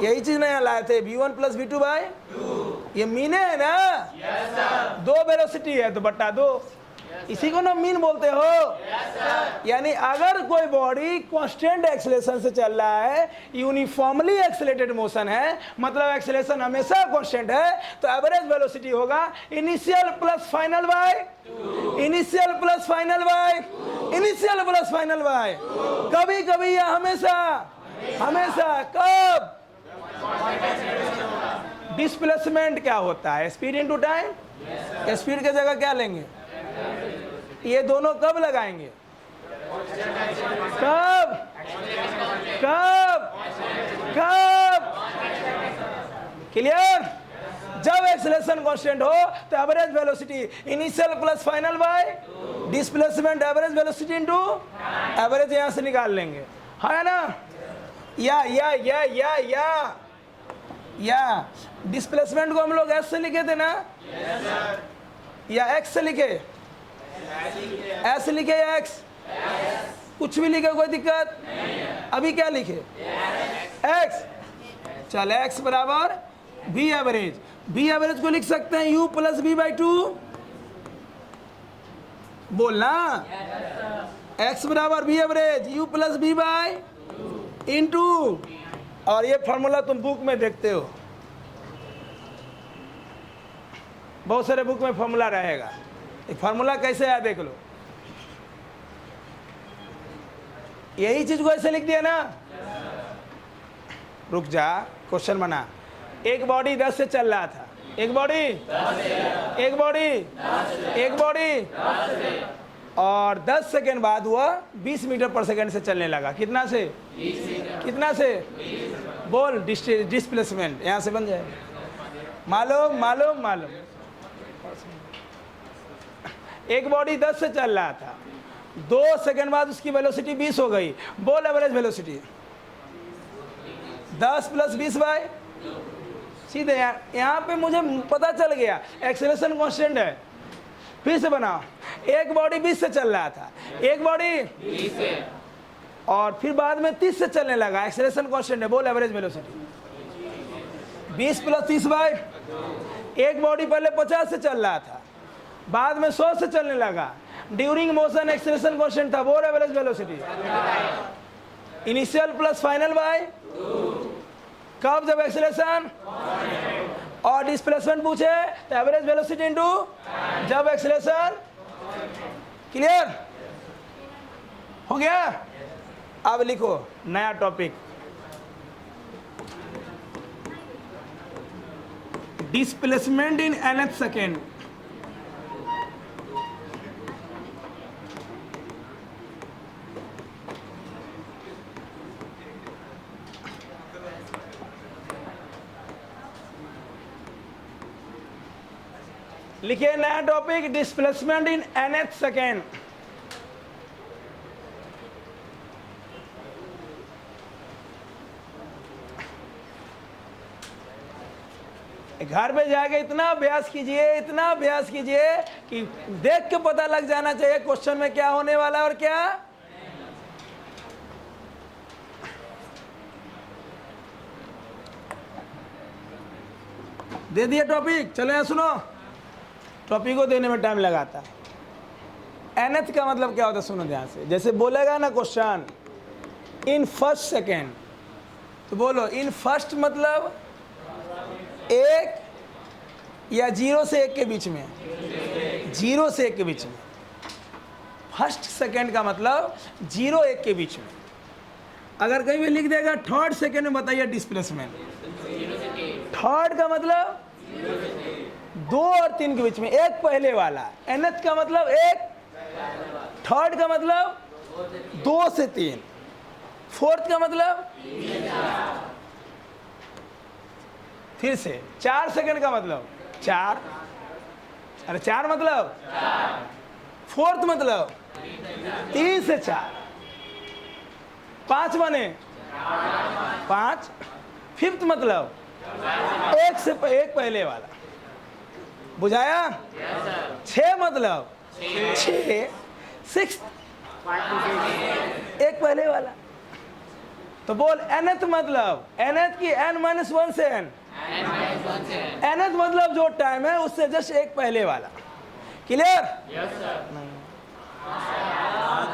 यही चीज नया लाए थे, V1 प्लस V2 बाय, ये मीन है ना। दो वेलोसिटी है तो बट्टा दो, इसी को ना मीन बोलते हो। यानी अगर कोई बॉडी कांस्टेंट एक्सेलरेशन से चल रहा है, यूनिफॉर्मली एक्सेलरेटेड मोशन है, मतलब एक्सेलरेशन हमेशा कांस्टेंट है, तो एवरेज वेलोसिटी होगा initial plus final by, initial plus final by, initial plus final by. कभी कभी या हमेशा, हमेशा कब? डिस्प्लेसमेंट क्या होता है? Speed into time. स्पीड की जगह क्या लेंगे? ये दोनों कब लगाएंगे? कब? कब? कब? क्लियर? जब एक्सेलरेशन कांस्टेंट हो तो average velocity initial plus final bye displacement average velocity into average, यहां से निकाल लेंगे, है ना। या डिस्प्लेसमेंट को हम लोग एस से लिखे थे ना, या एक्स से लिखे? एस लिखे या एक्स? कुछ भी लिखे, कोई दिक्कत अभी क्या लिखे? एक्स। चल एक्स बराबर बी एवरेज, बी एवरेज को लिख सकते हैं U प्लस V बाई 2, बोलना। एक्स बराबर बी average U plus V by into, और ये फॉर्मूला तुम बुक में देखते हो, बहुत सारे बुक में फॉर्मूला रहेगा। एक फार्मूला कैसे है देख लो, यही चीज को ऐसे लिख दिया ना। रुक जा, क्वेश्चन बना। एक बॉडी 10 से चल रहा था, एक बॉडी और 10 सेकेंड बाद वह 20 मीटर पर सेकेंड से चलने लगा। कितना से? कितना से? बोल। डिस्प्लेसमेंट यहां से बन जाए। मालूम। एक बॉडी 10 से चल रहा था, 2 सेकंड बाद उसकी वेलोसिटी 20 हो गई। बोल एवरेज वेलोसिटी 10 प्लस 20 बाय, सीधे यहाँ पे मुझे पता चल गया एक्सेलरेशन कांस्टेंट है। फिर से बनाओ। एक बॉडी 20 से चल रहा था, एक बॉडी 20 से, और फिर बाद में 30 से चलने लगा, एक्सेलरेशन कांस्टेंट है। बोल एवरेज वेलोसिटी 20 प्लस 30 बाय। एक बॉडी पहले 50 से चल रहा था, बाद में 100 से चलने लगा, ड्यूरिंग मोशन एक्सेलरेशन कांस्टेंट था। बोल average velocity initial plus final by, कब? जब एक्सेलरेशन और डिस्प्लेसमेंट पूछे तो एवरेज वेलोसिटी इनटू जब एक्सेलरेशन क्लियर हो गया? अब लिखो नया topic, displacement in nth second. लिखिए नया topic, displacement in nth second. घर पे जाके इतना अभ्यास कीजिए कि देख के पता लग जाना चाहिए क्वेश्चन में क्या होने वाला है और क्या। दे दिया टॉपिक, चलो यहाँ सुनो। टॉपिक को देने में टाइम लगाता है। nth का मतलब क्या होता है, सुनो ध्यान से। जैसे बोलेगा ना क्वेश्चन इन फर्स्ट सेकेंड, तो बोलो इन फर्स्ट मतलब 1 या 0 से 1 के बीच में, 0 से 1 के बीच में। फर्स्ट सेकेंड का मतलब 0-1 के बीच में। अगर कहीं भी लिख देगा थर्ड सेकेंड में, बताइए डिस्प्लेसमेंट। थर्ड का मतलब 2 और 3 के बीच में, एक पहले वाला। nth का मतलब 1, थर्ड का मतलब 2 से 3, फोर्थ का मतलब फिर से 4 सेकंड का मतलब 4, अरे 4 मतलब, फोर्थ मतलब 3 से 4, 5 बने 5, फिफ्थ मतलब 1 से 1 पहले वाला, बुझाया? 6 मतलब 6, 6 1 पहले वाला। तो बोल nth मतलब, nth की n-1 से n, nth मतलब जो टाइम है उससे जस्ट 1 पहले वाला। क्लियर?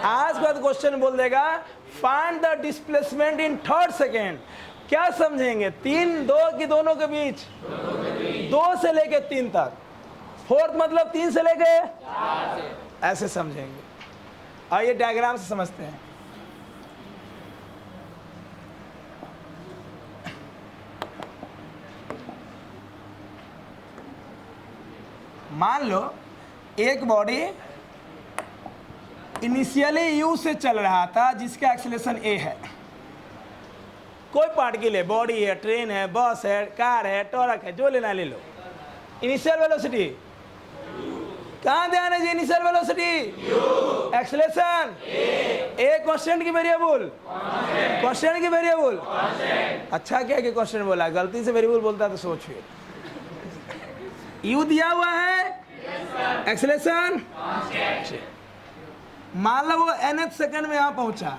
आज बाद क्वेश्चन बोल देगा find the displacement in third second. क्या समझेंगे? 3, 2 की दोनों के बीच, 2 से लेके 3 तक। फोर्थ मतलब 3 से लेके, ऐसे समझेंगे। आइए डायग्राम से समझते हैं। मान लो एक बॉडी इनिशियली u से चल रहा था जिसका एक्सेलरेशन a है। कोई पार्टिकल है, बॉडी है, ट्रेन है, बस है, कार है, टोरक है, जो लेना ले लो। इनिशियल वेलोसिटी कहाँ ध्यान है जी? Initial velocity, acceleration a constant की वेरिएबल, कांस्टेंट की वेरिएबल। अच्छा क्या कि कांस्टेंट बोला, गलती से वेरिएबल बोलता तो सोच फिर। u दिया हुआ है, एक्सेलरेशन मान लो वो nth सेकंड में यहां पहुंचा।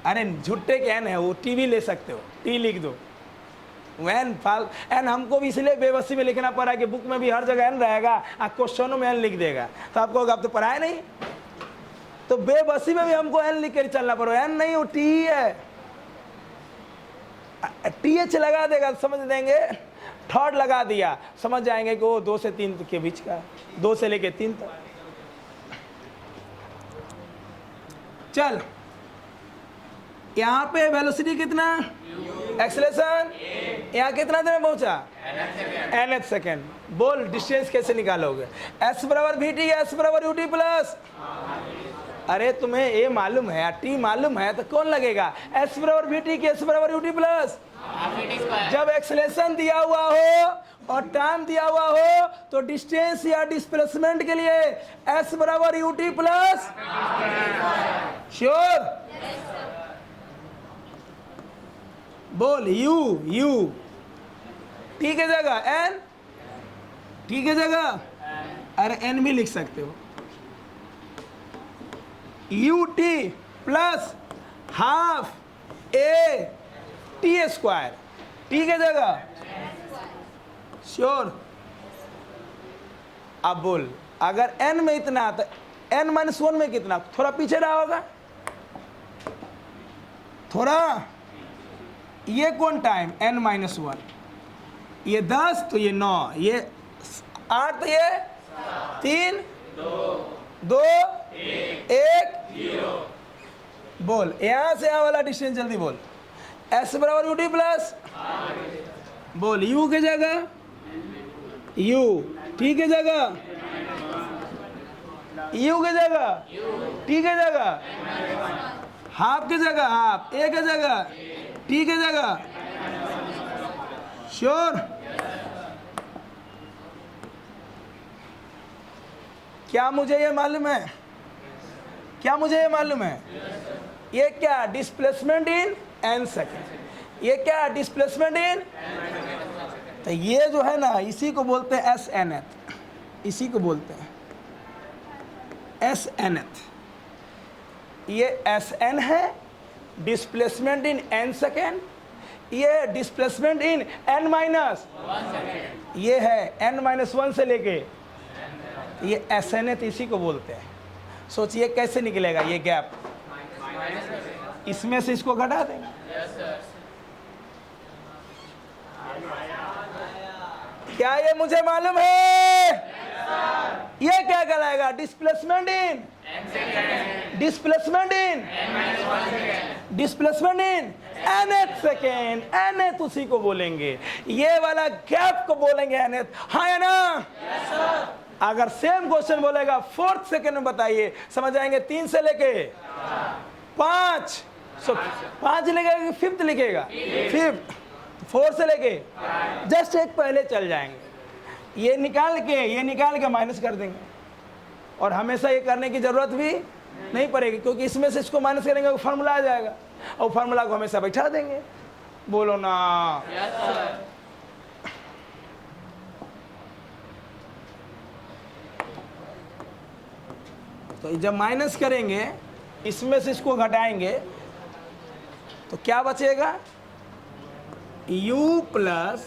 अरे झुट्टे के n है, वो टी भी ले सकते हो, टी लिख दो। एन हमको भी इसलिए बेबसी में लिखना पड़ा कि बुक में भी हर जगह n रहेगा, क्वेश्चनों में n लिख देगा तो आपको आप तो पढ़ाए नहीं, तो बेबसी में भी हमको n लिख कर चलना पड़ेगा। n नहीं, वो टी है, TH लगा देगा समझ देंगे। थर्ड लगा दिया समझ जाएंगे कि वो 2 से 3 के बीच का, 2 से लेके 3 तक। चल यहाँ पे वेलोसिटी कितना, एक्सेलरेशन यहाँ कितना देर में पहुंचा, nth सेकेंड। बोल डिस्टेंस कैसे निकालोगे? s बराबर vt या s बराबर ut प्लस, अरे तुम्हें a मालूम है, t मालूम है, तो कौन लगेगा? s बराबर vt की s बराबर ut प्लस। जब एक्सेलरेशन दिया हुआ हो और टाइम दिया हुआ हो तो डिस्टेंस या डिस्प्लेसमेंट के लिए s बराबर ut प्लस। श्योर? बोल u t के जगह n, t के जगह अरे n भी लिख सकते हो, ut plus half a T square, T के जगह। श्योर? अब बोल अगर n में इतना तो n-1 में कितना, थोड़ा पीछे रहा होगा, थोड़ा। ये कौन टाइम n-1, ये 10 तो ये 9, ये 8 तो ये 3 2 1 बोल। यहां से यहां वाला डिस्टेंस जल्दी बोल। s बराबर ut प्लस बोल u की जगह u, t की जगह u की जगह t की जगह हाफ की जगह हाफ, a की जगह t की जगह। श्योर? क्या मुझे ये मालूम है? क्या मुझे ये मालूम है? ये क्या डिस्प्लेसमेंट इन n सेकेंड। ये क्या डिस्प्लेसमेंट इन, तो ये जो है ना इसी को बोलते हैं एस एन एथ, इसी को बोलते हैं एस एन एथ। ये एस एन है डिस्प्लेसमेंट इन n सेकेंड, ये डिस्प्लेसमेंट इन n माइनस, ये है n-1 से लेके ये एस एन एथ, इसी को बोलते हैं। सोचिए कैसे निकलेगा ये गैप, इसमें से इसको घटा देंगे। क्या ये मुझे मालूम है? ये क्या कहलाएगा? Displacement in, displacement in, displacement in nth second, nth उसी को बोलेंगे, ये वाला गैप को बोलेंगे nth। हाँ या ना? अगर सेम क्वेश्चन बोलेगा 4th सेकेंड में बताइए, समझ आएंगे 3 से लेके 5, 5 लिखेगा कि 5th लिखेगा? 5th। 4 से लेके जस्ट एक पहले चल जाएंगे, ये निकाल के माइनस कर देंगे, और हमेशा ये करने की जरूरत भी नहीं पड़ेगी, क्योंकि इसमें से इसको माइनस करेंगे तो फार्मूला आ जाएगा, और फार्मूला को हमेशा बैठा देंगे। बोलो ना। तो जब माइनस करेंगे, इसमें से इसको घटाएंगे, तो क्या बचेगा? u plus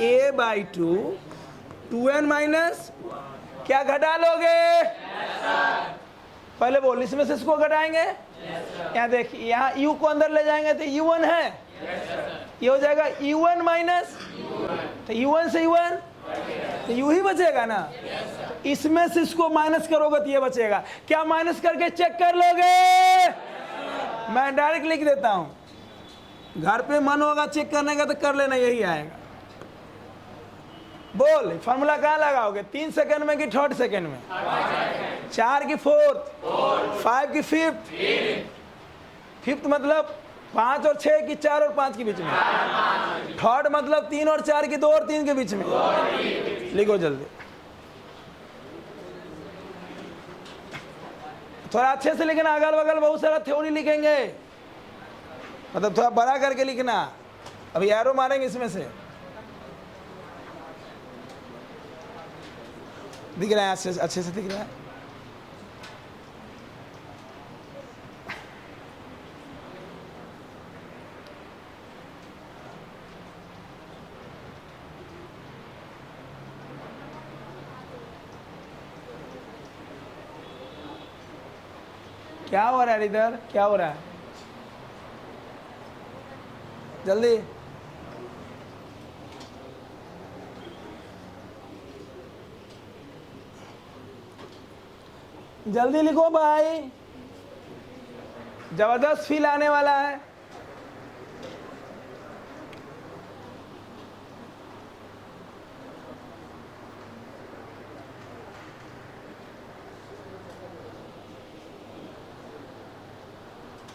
a by 2n minus, क्या घटा लोगे? पहले बोल, इसमें से इसको घटाएंगे। यहाँ देखिए, यहाँ u को अंदर ले जाएंगे तो u1 है, ये हो जाएगा u1 माइनस, तो u1 से u1 तो u ही बचेगा ना। इसमें से इसको माइनस करोगे तो ये बचेगा। क्या माइनस करके चेक कर लोगे? मैं डायरेक्ट लिख देता हूं, घर पे मन होगा चेक करने का तो कर लेना, यही आएगा। बोल, फार्मूला कहाँ लगाओगे? 3 सेकंड में कि 3rd सेकंड में? 4 की 4th, 5 की 5th, 5th मतलब 5 और 6 की 4 और 5 के बीच में, 3rd मतलब 3 और 4 की 2 और 3 के बीच में। लिखो जल्दी, थोड़ा अच्छे से लिखना, अगल बगल बहुत सारा थ्योरी लिखेंगे, मतलब थोड़ा बड़ा करके लिखना। अभी एरो मारेंगे इसमें से, दिख रहा है? अच्छे से दिख रहा है? क्या हो रहा है इधर? क्या हो रहा है? जल्दी जल्दी लिखो भाई, जबरदस्त फील आने वाला है।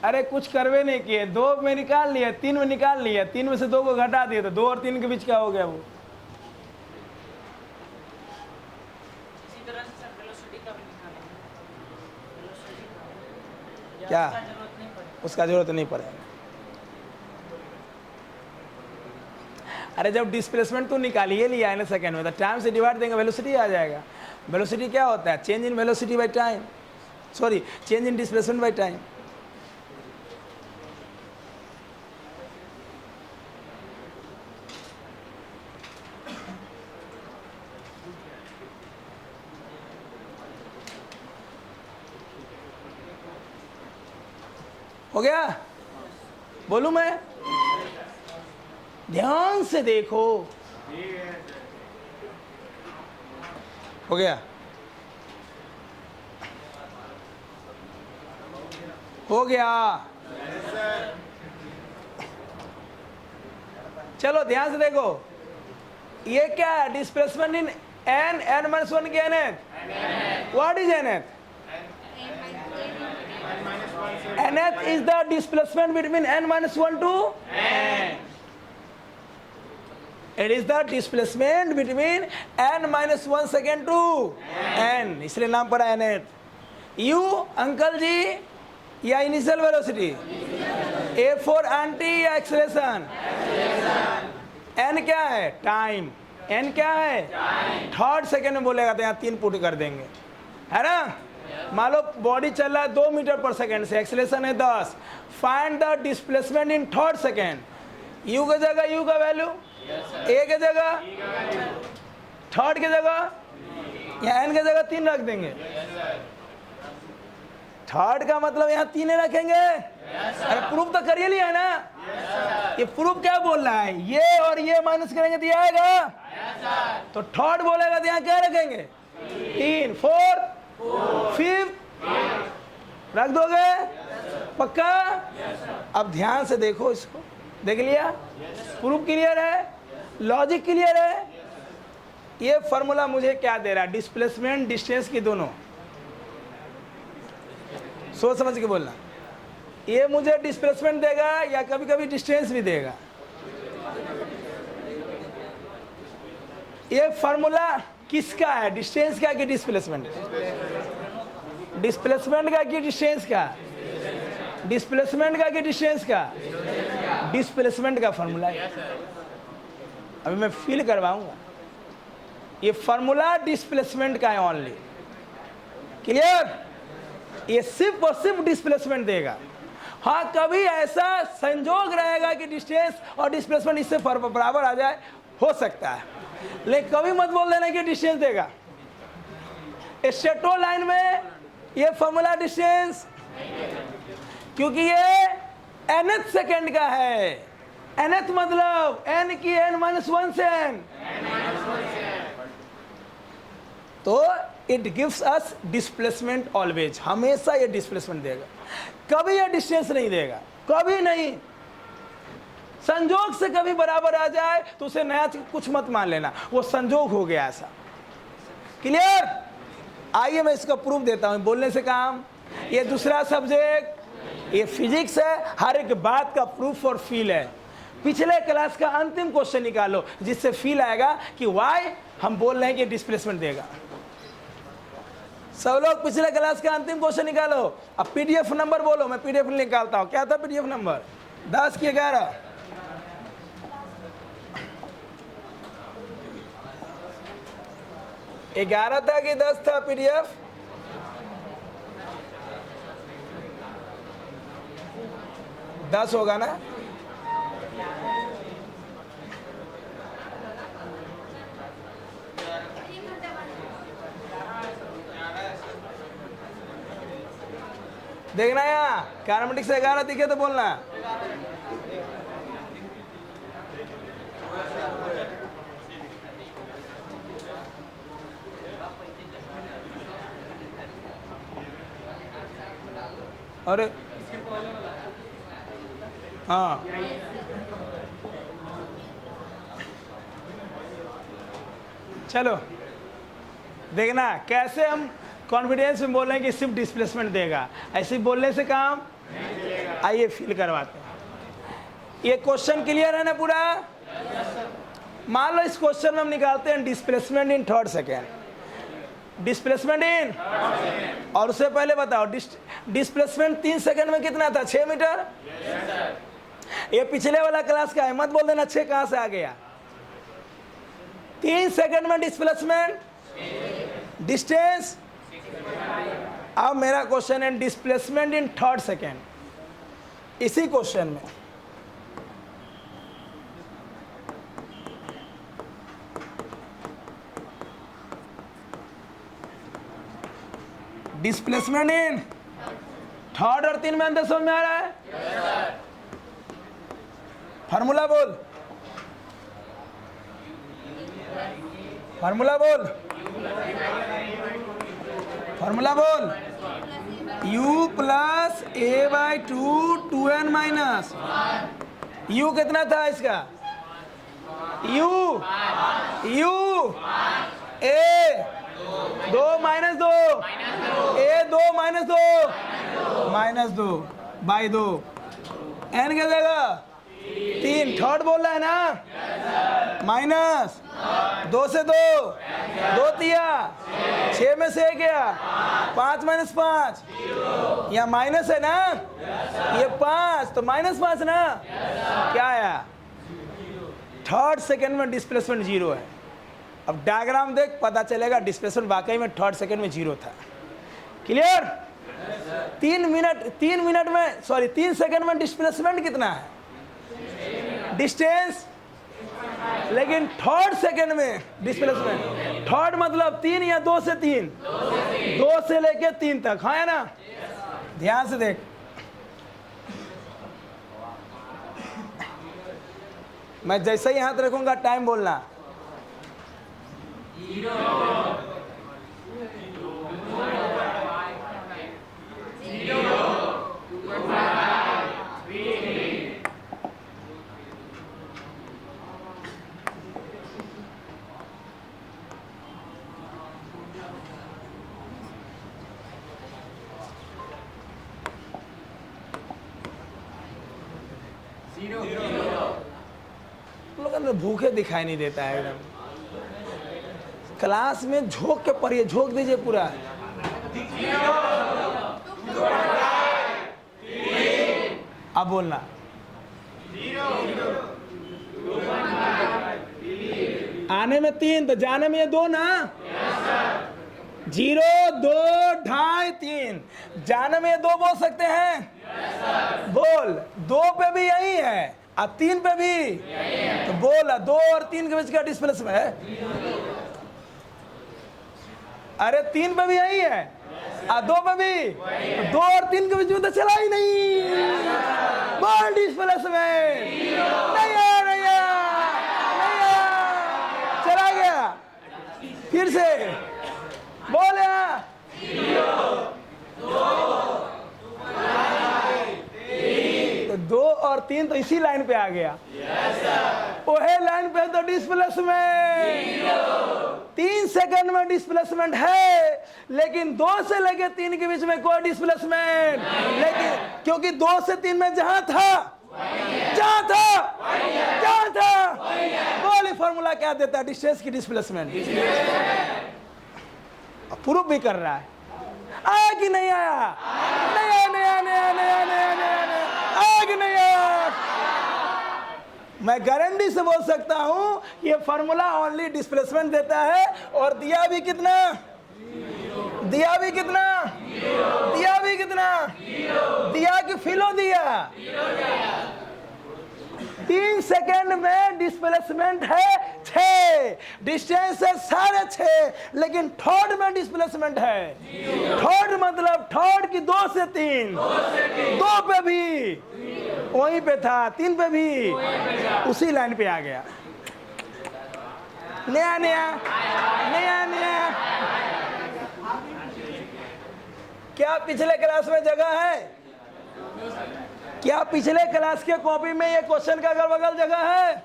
अरे कुछ करवे नहीं किए, 2 में निकाल लिया, 3 में निकाल लिया, 3 में से 2 को घटा दिए, तो 2 और 3 के बीच क्या हो गया? वो क्या? उसका जरूरत नहीं पड़ेगा। अरे जब डिस्प्लेसमेंट तो निकालिए लिया है ना सेकंड में, तो टाइम से डिवाइड देंगे, वेलोसिटी आ जाएगा। वेलोसिटी क्या होता है? Change in velocity by time, sorry change in displacement by time. हो गया? बोलूं मैं? ध्यान से देखो, हो गया, हो गया। चलो ध्यान से देखो, ये क्या है? डिस्प्लेसमेंट इन n, n-1 की nth। What is nth? nth is the displacement between n-1 to n. It is the displacement between n-1 second to n, इसलिए नाम पड़ा nth। u अंकल जी या initial velocity, a for anti या acceleration, n क्या है? Time. n क्या है? Third second में बोलेगा तो यहाँ 3 पुट कर देंगे, है ना। मान लो बॉडी चल रहा है 2 मीटर पर सेकेंड से, एक्सेलरेशन है 10, find the displacement in third second. u की जगह u का वैल्यू, a की जगह, थर्ड की जगह या n की जगह 3 रख देंगे। थर्ड का मतलब यहाँ 3 रखेंगे। अरे प्रूफ तो करिए लिया है ना। ये प्रूफ क्या बोल रहा है? ये और ये माइनस करेंगे तो ये आएगा, तो थर्ड बोलेगा तो यहाँ क्या रखेंगे? 3, 4, 5 रख दोगे, पक्का? अब ध्यान से देखो इसको, देख लिया? प्रूफ क्लियर है, लॉजिक क्लियर है। ये फॉर्मूला मुझे क्या दे रहा है? डिस्प्लेसमेंट डिस्टेंस की दोनों, सोच समझ के बोलना। ये मुझे डिस्प्लेसमेंट देगा या कभी कभी डिस्टेंस भी देगा। ये फॉर्मूला किसका है? डिस्टेंस का कि डिस्प्लेसमेंट? डिस्प्लेसमेंट का कि डिस्टेंस का? डिस्प्लेसमेंट का कि डिस्टेंस का? डिस्प्लेसमेंट का फॉर्मूला है। अभी मैं फील करवाऊंगा। ये फॉर्मूला डिस्प्लेसमेंट का है ओनली, क्लियर? ये सिर्फ और सिर्फ डिस्प्लेसमेंट देगा। हाँ, कभी ऐसा संजोग रहेगा कि डिस्टेंस और डिस्प्लेसमेंट इससे बराबर आ जाए, हो सकता है, लेकिन कभी मत बोल देना कि डिस्टेंस देगा। स्ट्रेट लाइन में ये फॉर्मूला डिस्टेंस, क्योंकि ये nth सेकेंड का है। nth मतलब n की n-1 से n, तो it gives us displacement always, हमेशा ये डिस्प्लेसमेंट देगा, कभी ये डिस्टेंस नहीं देगा, कभी नहीं। संजोग से कभी बराबर आ जाए तो उसे नया कुछ मत मान लेना, वो संजोग हो गया ऐसा, क्लियर? आइए मैं इसका प्रूफ देता हूं, बोलने से काम। ये दूसरा सब्जेक्ट, ये फिजिक्स है, हर एक बात का प्रूफ और फील है। पिछले क्लास का अंतिम क्वेश्चन निकालो जिससे फील आएगा कि वाई हम बोल रहे हैं कि डिस्प्लेसमेंट देगा। सब लोग पिछले क्लास का अंतिम क्वेश्चन निकालो। अब पीडीएफ नंबर बोलो, मैं पीडीएफ निकालता हूं। क्या था पीडीएफ नंबर? 10 की 11। ग्यारह था कि 10 था पीडीएफ? 10 होगा ना? देखना यहाँ कैरामेटिक्स से 11 दिखे तो बोलना। अरे हाँ, चलो देखना कैसे हम कॉन्फिडेंस में बोल रहे हैं कि सिर्फ डिस्प्लेसमेंट देगा, ऐसे बोलने से काम। आइए फील करवाते हैं। ये क्वेश्चन क्लियर है ना पूरा? मान लो इस क्वेश्चन में हम निकालते हैं displacement in third second, displacement in, और उससे पहले बताओ डिस्प्लेसमेंट 3 सेकेंड में कितना था? 6 मीटर। ये पिछले वाला क्लास का है, मत बोल देना 6 कहां से आ गया। 3 सेकेंड में डिस्प्लेसमेंट, डिस्टेंस। अब मेरा क्वेश्चन है डिस्प्लेसमेंट इन थर्ड सेकेंड। इसी क्वेश्चन में डिस्प्लेसमेंट इन थर्ड और 3 में अंदर समझ में आ रहा है? फार्मूला बोल, फार्मूला बोल। फॉर्मूला बोल, u plus A by two 2n minus u कितना था इसका, u A 2 minus 2 A 2 minus 2 minus 2 by 2 n क्या देगा 3, थर्ड बोल रहा है ना, माइनस 2 से 2 2 तिया 6 में से गया 5 माइनस 5, यहाँ माइनस है ना, ये 5 तो माइनस 5 ना, क्या आया, थर्ड सेकेंड में डिस्प्लेसमेंट 0 है। अब डायग्राम देख पता चलेगा डिस्प्लेसमेंट वाकई में थर्ड सेकेंड में 0 था। क्लियर? 3 मिनट में सॉरी 3 सेकेंड में डिस्प्लेसमेंट कितना है, डिस्टेंस, लेकिन थर्ड सेकेंड में डिस्प्लेसमेंट, थर्ड मतलब 3 या 2 से 3, 2 से लेके 3 तक, हाँ है ना, ध्यान से देख। मैं जैसे ही हाथ रखूंगा टाइम बोलना, लोग अंदर भूखे दिखाई नहीं देता है एकदम, क्लास में झोंक के पढ़िए, झोंक दीजिए पूरा। अब बोलना, आने में 3 तो जाने में ये 2 ना, 0 2 2.5 3, जाने में ये 2 बोल सकते हैं, बोल 2 पे भी यही है और 3 पे भी, तो बोल 2 और 3 के बीच का डिस्प्लेसमेंट है, अरे 3 पे भी यही है और 2 पे भी, तो 2 और 3 के बीच में तो चला ही नहीं, बोल डिस्प्लेसमेंट नहीं है, नहीं है, नहीं है, चला गया, फिर से बोल यार, 2 और 3 तो इसी लाइन पे आ गया, ओहे लाइन पे तो डिस्प्लेसमेंट 3 सेकंड में डिस्प्लेसमेंट है, लेकिन 2 से लेके 3 के बीच में कोई डिस्प्लेसमेंट, लेकिन क्योंकि 2 से 3 में जहां था बोले फॉर्मूला क्या देता है, डिस्टेंस की डिस्प्लेसमेंट, प्रूफ भी कर रहा है, आया कि नहीं आया, नहीं आया, नहीं आया, नहीं आया, नहीं आया, नहीं आया, नहीं आया, आया कि नहीं आया। मैं गारंटी से बोल सकता हूं ये फार्मूला ओनली डिस्प्लेसमेंट देता है, और दिया भी कितना, दिया भी कितना, दिया भी कितना, दिया कि फिलो दिया, 3 सेकेंड में डिस्प्लेसमेंट है 6, डिस्टेंस है 6.5, लेकिन थर्ड में डिस्प्लेसमेंट है, थर्ड मतलब थर्ड की 2 से 3, 2 पे भी वहीं पे था, 3 पे भी उसी लाइन पे आ गया, नया नया नया नया। क्या पिछले क्लास में जगह है, क्या पिछले क्लास के कॉपी में ये क्वेश्चन का अगल बगल जगह है,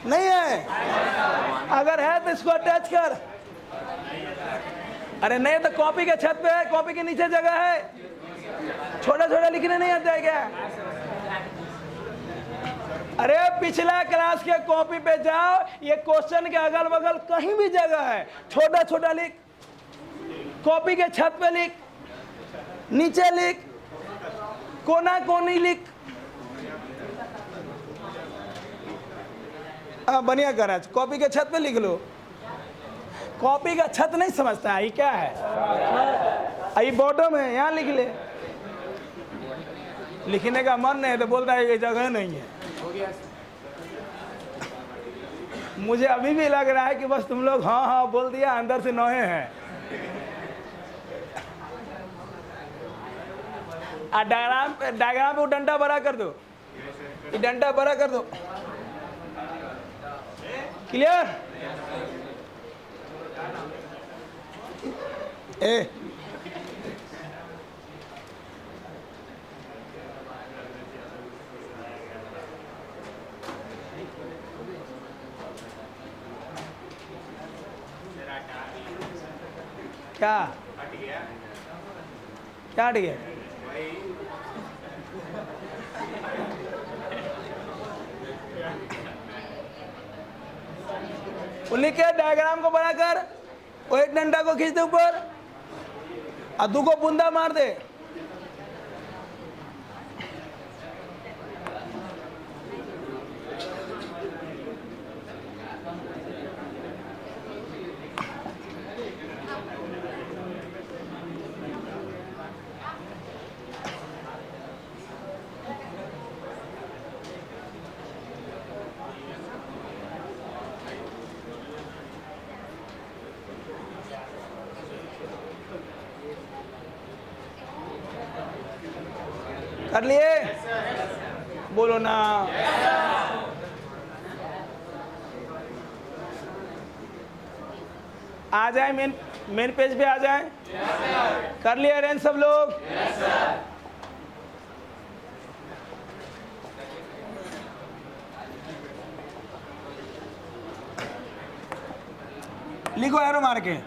नहीं है, अगर है तो इसको अटैच कर, अरे नहीं तो कॉपी के छत पे है, कॉपी के नीचे जगह है, छोटा छोटा लिखने नहीं आता है क्या, अरे पिछला क्लास के कॉपी पे जाओ, ये क्वेश्चन के अगल बगल कहीं भी जगह है, छोटा छोटा लिख, कॉपी के छत पे लिख, नीचे लिख, कोना कोनी लिख, बढ़िया करा, कॉपी के छत पे लिख लो, कॉपी का छत नहीं समझता है, ये क्या है, ये बॉटम है, यहाँ लिख ले, लिखने का मन नहीं है तो बोलता है ये जगह नहीं है। मुझे अभी भी लग रहा है कि बस तुम लोग हाँ हाँ बोल दिया, अंदर से नोहे हैं। डायग्राम पे डंडा बड़ा कर दो, ये डंडा बड़ा कर दो, क्लियर। ए क्या क्या हट गया? वो लिख के डायग्राम को बनाकर वो एक डंडा को खींच दे ऊपर और दू को बूंदा मार दे। कर लिए? बोलो ना। आ जाए मेन पेज पे आ जाए। कर लिए अरेंज सब लोग? लिखो एरो मार के।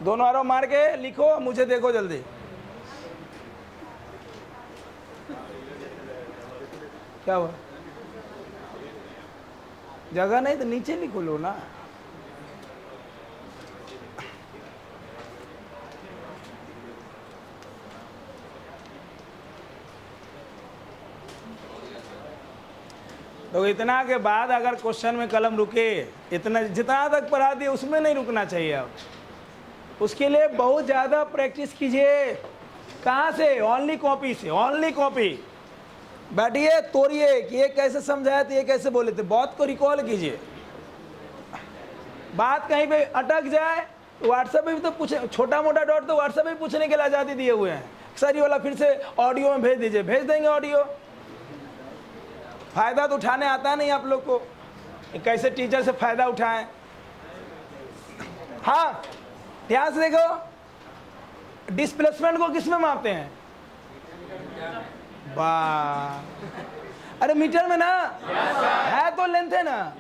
दोनों आरो मार के लिखो, मुझे देखो जल्दी। क्या हुआ? जगह नहीं तो नीचे लिखो लो ना। तो इतना के बाद अगर क्वेश्चन में कलम रुके, इतना जितना तक पढ़ा दिए उसमें नहीं रुकना चाहिए। अब उसके लिए बहुत ज़्यादा प्रैक्टिस कीजिए। कहाँ से? ओनली कॉपी से। Only copy. बैठिए, तोड़िए कि ये कैसे समझाया थे, ये कैसे बोले थे, बहुत को रिकॉल कीजिए। बात कहीं पे अटक जाए तो व्हाट्सएप पे भी तो पूछे, छोटा मोटा डाउट तो व्हाट्सएप पे भी पूछने के लिए आज़ादी दिए हुए हैं। सर ये वाला फिर से ऑडियो में भेज दीजिए, भेज देंगे ऑडियो। फ़ायदा तो उठाने आता नहीं आप लोग को, कैसे टीचर से फ़ायदा उठाएं। हाँ ध्यान से देखो, डिस्प्लेसमेंट को किस में मापते हैं? वाह, अरे मीटर में ना। है तो लेंथ है ना।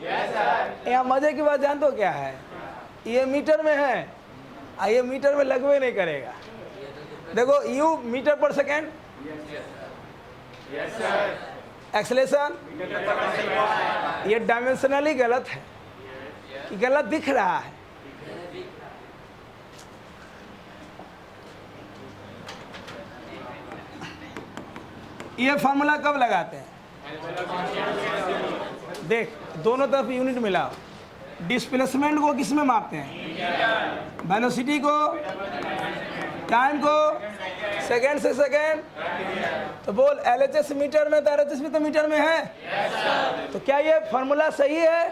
यहाँ मजे की बात जान दो क्या है, ये मीटर में है, ये मीटर में लगवे नहीं करेगा। देखो यू मीटर पर सेकेंड, एक्सेलेरेशन ये डायमेंशनली गलत है कि गलत दिख रहा है। ये फॉर्मूला कब लगाते हैं? देख दोनों तरफ यूनिट मिलाओ। डिस्प्लेसमेंट को किस में मापते हैं? वेलोसिटी को, टाइम को, सेकेंड से सेकेंड। तो बोल एलएचएस मीटर में, तो एलएचएस भी तो मीटर में है। तो क्या ये फॉर्मूला सही है?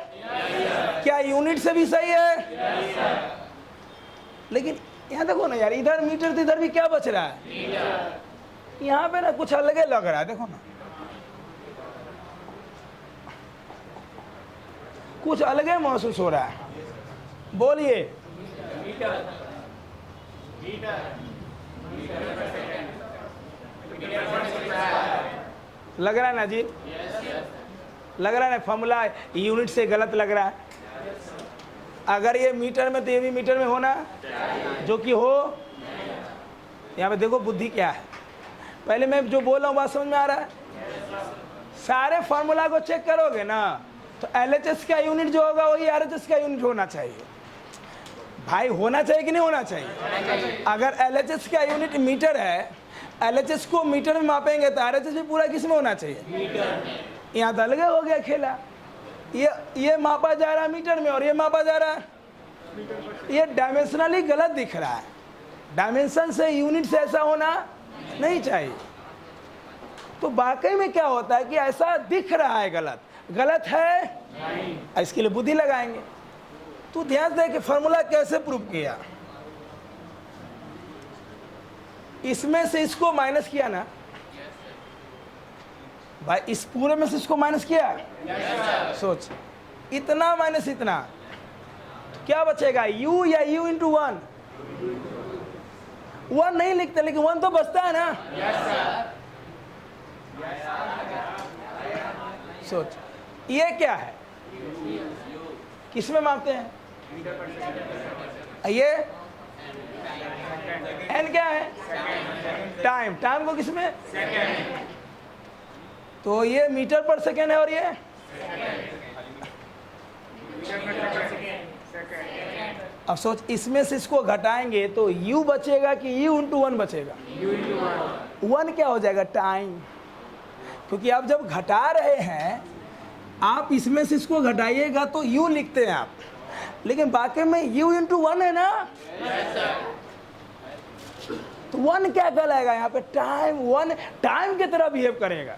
क्या यूनिट से भी सही है? लेकिन यहाँ देखो ना यार, इधर मीटर तो इधर भी क्या बच रहा है? यहाँ पे ना कुछ अलग लग रहा है। देखो ना कुछ अलग महसूस हो रहा है। बोलिए। लग रहा है ना जी? लग रहा है ना फॉर्मूला यूनिट से गलत लग रहा है। अगर ये मीटर में तो ये भी मीटर में होना, जो कि हो। यहाँ पे देखो बुद्धि क्या है। पहले मैं जो बोल रहा हूँ बात समझ में आ रहा है? सारे फार्मूला को चेक करोगे ना तो LHS का यूनिट जो होगा वही RHS का यूनिट होना चाहिए। भाई होना चाहिए कि नहीं होना चाहिए? अगर LHS का यूनिट मीटर है, LHS को मीटर में मापेंगे तो RHS भी पूरा किस में होना चाहिए? यहाँ तो अलग हो गया खेला। ये मापा जा रहा है मीटर में और ये मापा जा रहा है, ये डायमेंशनली गलत दिख रहा है। डायमेंशन से यूनिट से ऐसा होना नहीं चाहिए। तो वाकई में क्या होता है कि ऐसा दिख रहा है, गलत है नहीं। इसके लिए बुद्धि लगाएंगे। तो ध्यान दे कि फॉर्मूला कैसे प्रूव किया। इसमें से इसको माइनस किया ना भाई, इस पूरे में से इसको माइनस किया। सोच, इतना माइनस इतना, तो क्या बचेगा? u या u इंटू 1? 1 नहीं लिखते लेकिन 1 तो बचता है ना। सोच, ये क्या है? किस में मापते हैं? ये n क्या है? टाइम को किस में? तो ये मीटर पर सेकेंड है और ये अब सोच, इसमें से इसको घटाएंगे तो u बचेगा कि u इंटू 1 बचेगा? 1 क्या हो जाएगा? टाइम। क्योंकि आप जब घटा रहे हैं, आप इसमें से इसको घटाइएगा तो u लिखते हैं आप, लेकिन बाकी में u इंटू 1 है ना। तो 1 क्या कहलाएगा यहाँ पे? टाइम। 1 टाइम की तरह बिहेव करेगा।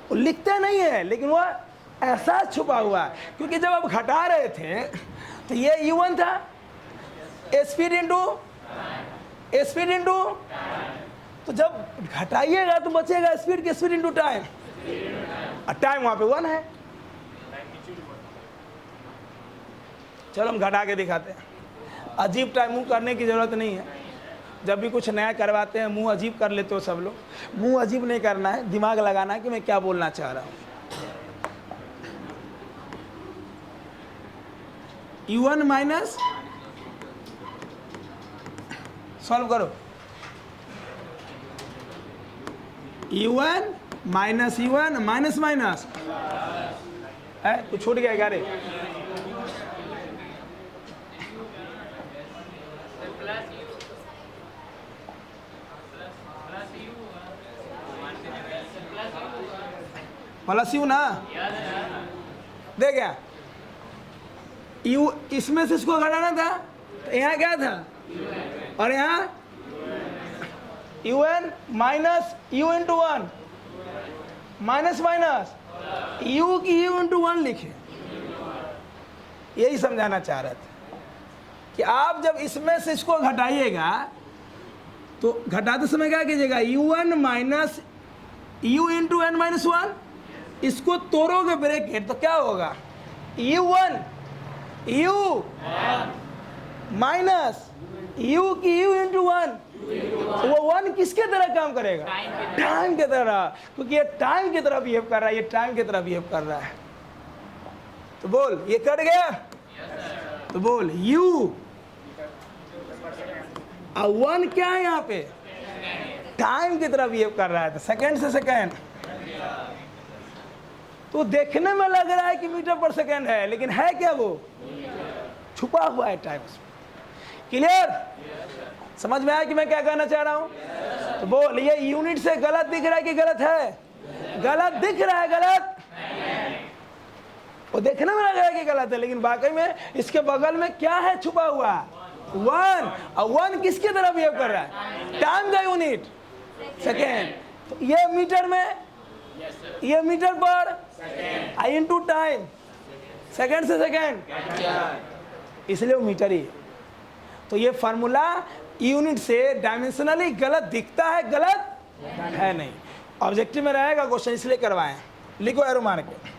वो लिखते नहीं है लेकिन वो ऐसा छुपा हुआ है, क्योंकि जब आप घटा रहे थे तो ये u1 था, स्पीड इंटू, तो जब घटाइएगा तो बचेगा स्पीड के स्पीड इंटू टाइम, और टाइम वहां पे 1 है। चलो हम घटा के दिखाते हैं। अजीब टाइम मुंह करने की जरूरत नहीं है। जब भी कुछ नया करवाते हैं मुंह अजीब कर लेते हो सब लोग। मुंह अजीब नहीं करना है, दिमाग लगाना है कि मैं क्या बोलना चाह रहा हूं। u1 माइनस, सॉल्व करो, u1 minus u1 minus minus है, कुछ छूट गया क्या रे? प्लस यू ना, दे गया। यू इसमें से इसको घटाना था तो यहाँ क्या था, और यहाँ un minus u into 1 minus minus u की u इंटू 1 लिखे। यही समझाना चाह रहे थे कि आप जब इसमें से इसको घटाइएगा तो घटाते समय क्या कीजिएगा? u1 minus u into n minus 1, इसको तोड़ोगे ब्रैकेट तो क्या होगा? u1 u माइनस u की u इंटू 1, वो 1 किसके तरह काम करेगा? टाइम के तरह, क्योंकि ये टाइम की तरह बिहेव कर रहा है, ये टाइम की तरह बिहेव कर रहा है। तो बोल, ये कट गया? तो बोल u और 1 क्या है यहाँ पे? टाइम की तरह बिहेव कर रहा है, तो सेकेंड से सेकेंड। तो देखने में लग रहा है कि मीटर पर सेकेंड है, लेकिन है क्या? वो छुपा हुआ है टाइम। क्लियर? समझ में आया कि मैं क्या कहना चाह रहा हूं? तो बोल, ये यूनिट से गलत दिख रहा है कि गलत है? गलत दिख रहा है, गलत। वो देखने में लग रहा है कि गलत है, लेकिन वाकई में इसके बगल में क्या है छुपा हुआ? 1। और 1 किसकी तरह बिहेव कर रहा है? टाइम का यूनिट, सेकेंड। तो ये मीटर में, ये मीटर पर, आई इंटू टाइम, सेकेंड से सेकेंड, इसलिए वो मीटर ही है। तो ये फार्मूला यूनिट से डायमेंशनली गलत दिखता है, गलत है नहीं। ऑब्जेक्टिव में रहेगा क्वेश्चन, इसलिए करवाएं। लिखो एरो मार के।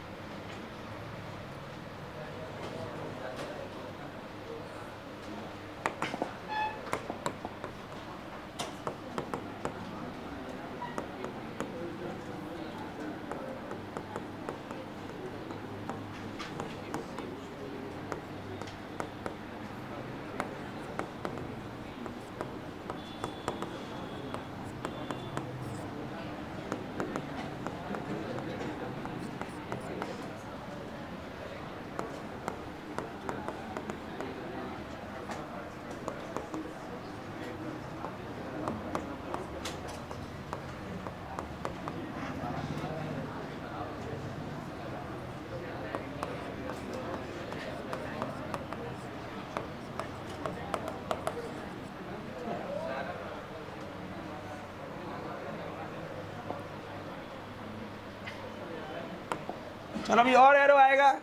और अभी और एरो आएगा,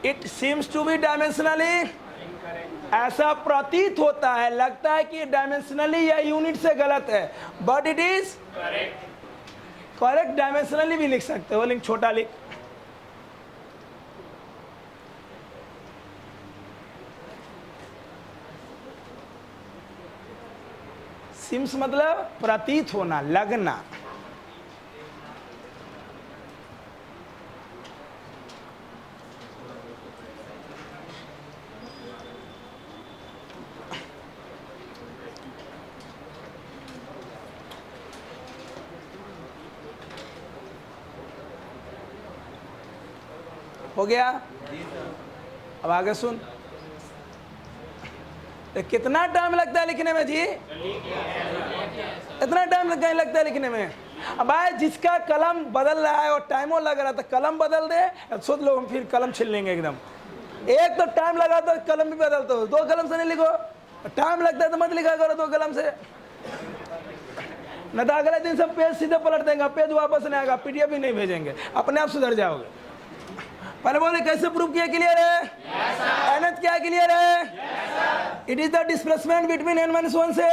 it seems to be dimensionally, ऐसा प्रतीत होता है, लगता है कि डायमेंशनली या यूनिट से गलत है, but it is correct. Dimensionally भी लिख सकते हो, लेकिन छोटा लिख। सिम्स मतलब प्रतीत होना, लगना। हो गया? अब आगे सुन। तो कितना टाइम लगता है लिखने में जी? इतना टाइम लगता है लिखने में? अब भाई जिसका कलम बदल रहा है और टाइमों लग रहा था, कलम बदल दे, सोच लो हम फिर कलम छीन लेंगे एकदम। एक तो टाइम लगा तो कलम भी बदल दो, दो कलम से नहीं लिखो। टाइम लगता है तो मत लिखा करो दो कलम से, न तो अगले दिन सब पेज सीधे पलट देंगे, पेज वापस नहीं आएगा, पीडीएफ भी नहीं भेजेंगे, अपने आप सुधर जाओगे। पहले बोले कैसे प्रूव किया? क्लियर है? एनएच क्या क्लियर है? It is the displacement between n-1 से।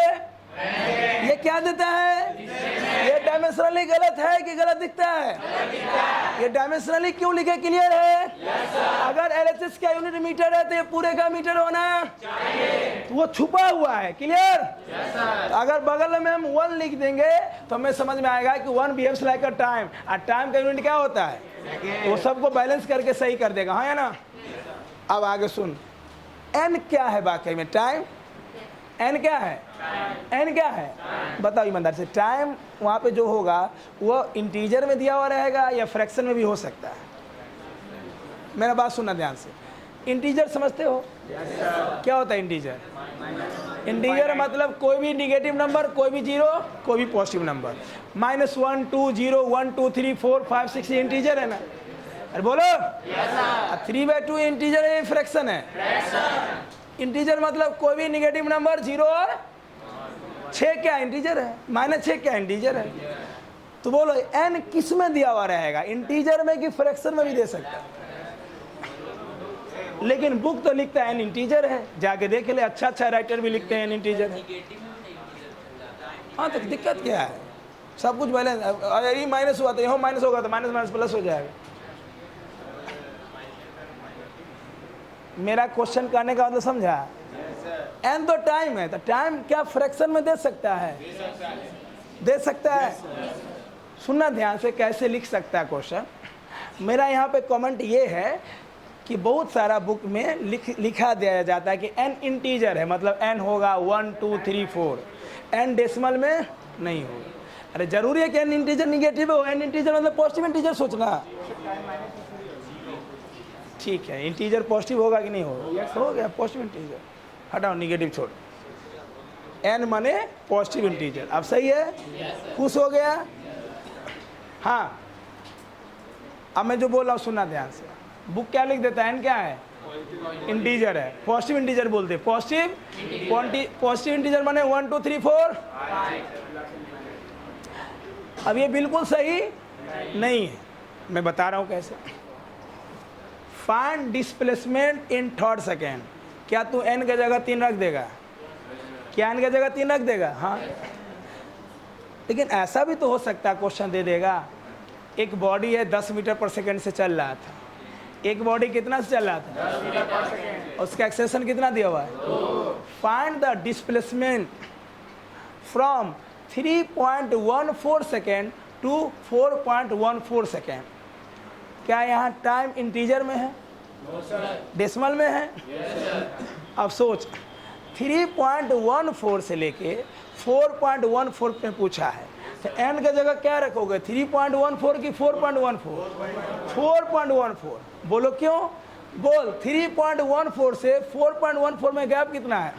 ये क्या देता है? ये डायमेंशनली गलत है कि गलत दिखता है? ये डायमेंशनली क्यों लिखे? क्लियर है? अगर एलएचएस का यूनिट मीटर है तो ये पूरे का मीटर होना चाहिए, तो वो छुपा हुआ है। क्लियर? अगर बगल में हम 1 लिख देंगे तो हमें समझ में आएगा कि 1 बिहेव्स लाइक अ टाइम, और टाइम का यूनिट क्या होता है? वो सबको बैलेंस करके सही कर देगा। हाँ या ना? अब आगे सुन, एन क्या है वाकई में? टाइम एन क्या है? एन क्या है? बताओ ईमानदार से। टाइम वहाँ पे जो होगा वो इंटीजर में दिया हुआ रहेगा या फ्रैक्शन में भी हो सकता है? मेरा बात सुनना ध्यान से। इंटीजर समझते हो? क्या होता है इंटीजर? इंटीजर मतलब कोई भी निगेटिव नंबर, कोई भी जीरो, कोई भी पॉजिटिव नंबर। -1 2 0 1 2 3 4 5 6 ये इंटीजर है ना? अरे बोलो। 3/2 इंटीजर है, फ्रैक्शन है। इंटीजर मतलब कोई भी निगेटिव नंबर, जीरो और 6 क्या इंटीजर है? -6 क्या इंटीजर है? तो बोलो n किस में दिया हुआ रहेगा? इंटीजर में कि फ्रैक्शन में भी दे सकता है, लेकिन बुक तो लिखता है n इंटीजर है। जाके देख ले, अच्छा राइटर भी लिखते हैं n इंटीजर है। हाँ तो दिक्कत क्या है? सब कुछ बैलेंस। अरे ये माइनस हुआ तो यहाँ माइनस होगा तो माइनस माइनस प्लस हो जाएगा। मेरा क्वेश्चन करने का मतलब समझा? एन तो टाइम है, तो टाइम क्या फ्रैक्शन में दे सकता है? दे सकता है। सुनना ध्यान से, कैसे लिख सकता है क्वेश्चन। मेरा यहाँ पे कमेंट ये है कि बहुत सारा बुक में लिखा दिया जाता है कि एन इंटीजर है, मतलब एन होगा 1 2 3 4, एन डेसिमल में नहीं होगा। अरे जरूरी है कि एन इंटीजर निगेटिव हो? एन इंटीजर मतलब पॉजिटिव इंटीजर सोचना। ठीक है, इंटीजर पॉजिटिव होगा कि नहीं होगा? हो गया पॉजिटिव इंटीजर, हटाओ निगेटिव छोड़। एन माने पॉजिटिव इंटीजर। अब सही है? खुश हो गया? हाँ, अब मैं जो बोल रहा हूँ सुनना ध्यान से। बुक क्या लिख देता है? एन क्या है? इंटीजर है, पॉजिटिव इंटीजर बोलते हैं। पॉजिटिव इंटीजर माने 1 2 3 4। अब ये बिल्कुल सही नहीं है, मैं बता रहा हूँ कैसे। Find displacement in third second. क्या तू n की जगह 3 रख देगा? क्या n की जगह 3 रख देगा? हाँ, लेकिन ऐसा भी तो हो सकता है क्वेश्चन दे देगा, एक बॉडी है 10 मीटर पर सेकेंड से चल रहा था। एक बॉडी कितना से चल रहा था? 10 मीटर पर सेकेंड। उसका एक्सेलेरेशन कितना दिया हुआ है? Find the displacement from 3.14 second to 4.14 second. क्या यहाँ टाइम इंटीजर में है? डेसिमल में है? अब सोच, 3.14 से लेके 4.14 पे पूछा है, तो n का जगह क्या रखोगे? 3.14 की 4.14? 4.14। बोलो क्यों? बोल। 3.14 से 4.14 में गैप कितना है?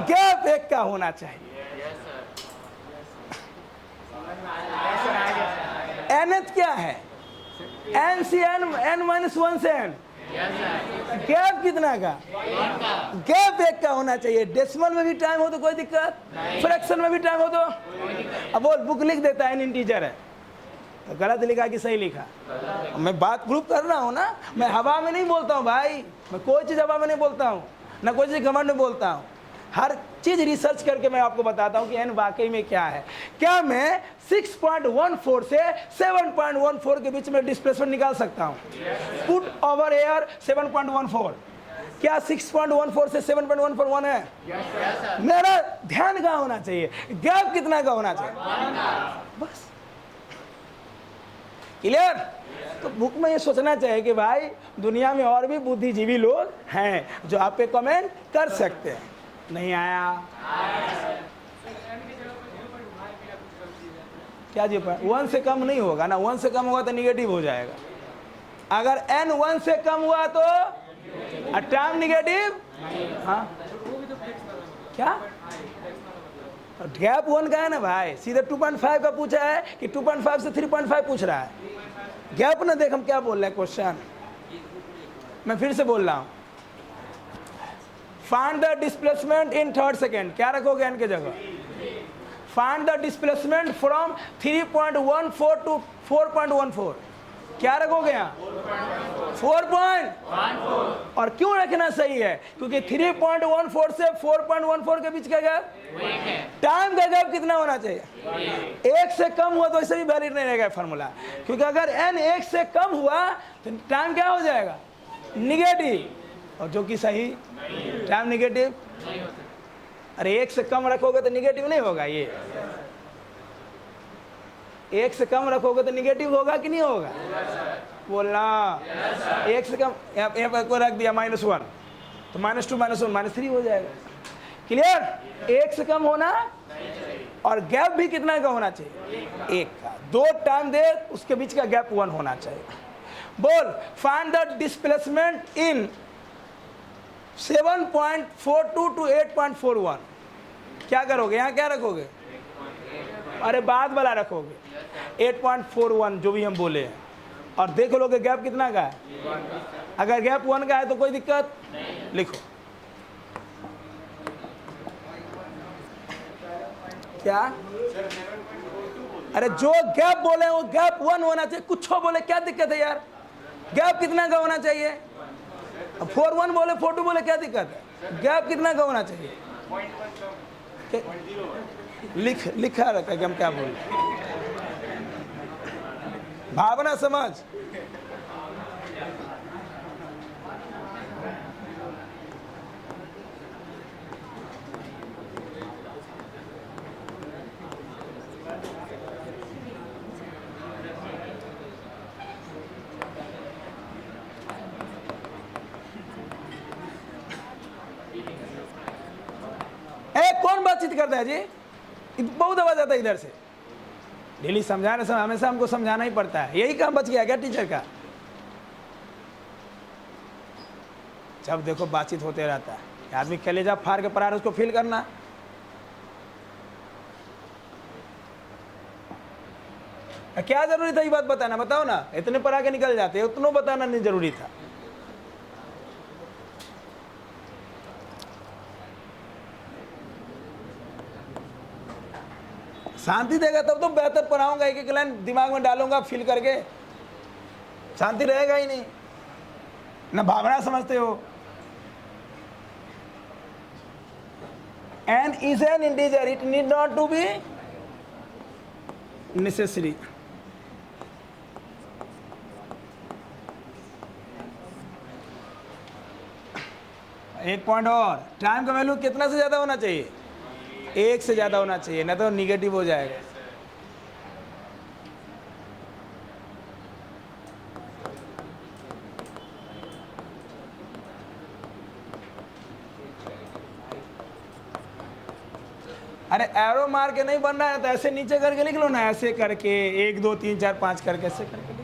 गैप 1 का होना चाहिए। nth क्या है? n से n-1 से n। गैप कितना का? गैप 1 का होना चाहिए। डेसिमल में भी टाइम हो तो कोई दिक्कत, फ्रैक्शन में भी टाइम हो तो। अब बोल, बुक लिख देता है n इंटीजर है, तो गलत लिखा कि सही लिखा? मैं बात प्रूफ कर रहा हूँ ना, मैं हवा में नहीं बोलता हूँ भाई, मैं कोई चीज़ हवा में नहीं बोलता हूँ, ना कोई चीज़ घमंड में बोलता हूँ। हर चीज़ रिसर्च करके मैं आपको बताता हूँ कि एन वाकई में क्या है। क्या मैं 6.14 से 7.14 के बीच में डिस्प्लेसमेंट निकाल सकता हूँ? पुट ओवर एयर 7.14, क्या 6.14 से 7.141 है? मेरा ध्यान कहाँ होना चाहिए? गैप कितना का होना चाहिए? बस क्लियर? तो बुक में ये सोचना चाहिए कि भाई दुनिया में और भी बुद्धिजीवी लोग हैं जो आप पे कमेंट कर सकते हैं। नहीं आया क्या जी? 1 से कम नहीं होगा ना, 1 से कम होगा तो निगेटिव हो जाएगा। अगर n 1 से कम हुआ तो टर्म निगेटिव। हाँ क्या गैप 1 का है ना भाई, सीधे 2.5 का पूछा है कि 2.5 से 3.5 पूछ रहा है। गैप ना देख हम क्या बोल रहे हैं क्वेश्चन। मैं फिर से बोल रहा हूँ, find the displacement in third second. क्या रखोगे n के जगह? Find the displacement from 3.14 to 4.14। क्या रखोगे यहाँ? 4.14। और क्यों रखना सही है? क्योंकि 3.14 से 4.14 के बीच का गैप, टाइम का गैप कितना होना चाहिए? 1 से कम हुआ तो वैसे भी वैलिड नहीं रहेगा फार्मूला, क्योंकि अगर n 1 से कम हुआ तो टाइम क्या हो जाएगा? निगेटिव। और जो कि सही, टाइम निगेटिव। अरे 1 से कम रखोगे तो निगेटिव नहीं होगा। ये 1 से कम रखोगे तो निगेटिव होगा कि नहीं होगा? बोलना। 1 से कम यहाँ को रख दिया -1 तो -2 -1 -3 हो जाएगा। क्लियर? 1 से कम होना और गैप भी कितना का होना चाहिए? 1 का। 2 टाइम दे उसके बीच का गैप 1 होना चाहिए। बोल, find the displacement in 7.42 to 8.41। क्या करोगे? यहाँ क्या रखोगे? अरे बाद वाला रखोगे 8.41 जो भी हम बोले हैं, और देख लोगे गैप कितना का है। अगर गैप 1 का है तो कोई दिक्कत लिखो। क्या? अरे जो गैप बोले वो गैप 1 होना चाहिए, कुछ बोले क्या दिक्कत है यार? गैप कितना का होना चाहिए? 4.1 बोले 4.2 बोले क्या दिक्कत है? गैप कितना का होना चाहिए? लिखा रखा कि हम क्या बोल रहे हैं। भावना समझ। कौन बातचीत करता है जी? बहुत आवाज आता है इधर से। डेली समझाने से हमेशा हमको समझाना ही पड़ता है। यही काम बच गया क्या टीचर का? जब देखो बातचीत होते रहता है। आदमी कलेजा फाड़ के पढ़ा रहा है, उसको फील करना। क्या जरूरी था ये बात बताना? बताओ ना। इतने पढ़ा के निकल जाते, उतना बताना नहीं जरूरी था। शांति देगा तब तो बेहतर पढ़ाऊंगा। एक लाइन दिमाग में डालूंगा फील करके। शांति रहेगा ही नहीं, ना भावना समझते हो। n is an integer, it need not to be necessary। एक पॉइंट और, टाइम का वैल्यू कितना से ज्यादा होना चाहिए? 1 से ज्यादा होना चाहिए, ना तो निगेटिव हो जाएगा। अरे एरो मार के नहीं बनना है तो ऐसे नीचे करके लिख लो ना, ऐसे करके 1 2 3 4 5 करके ऐसे करके लिख लो।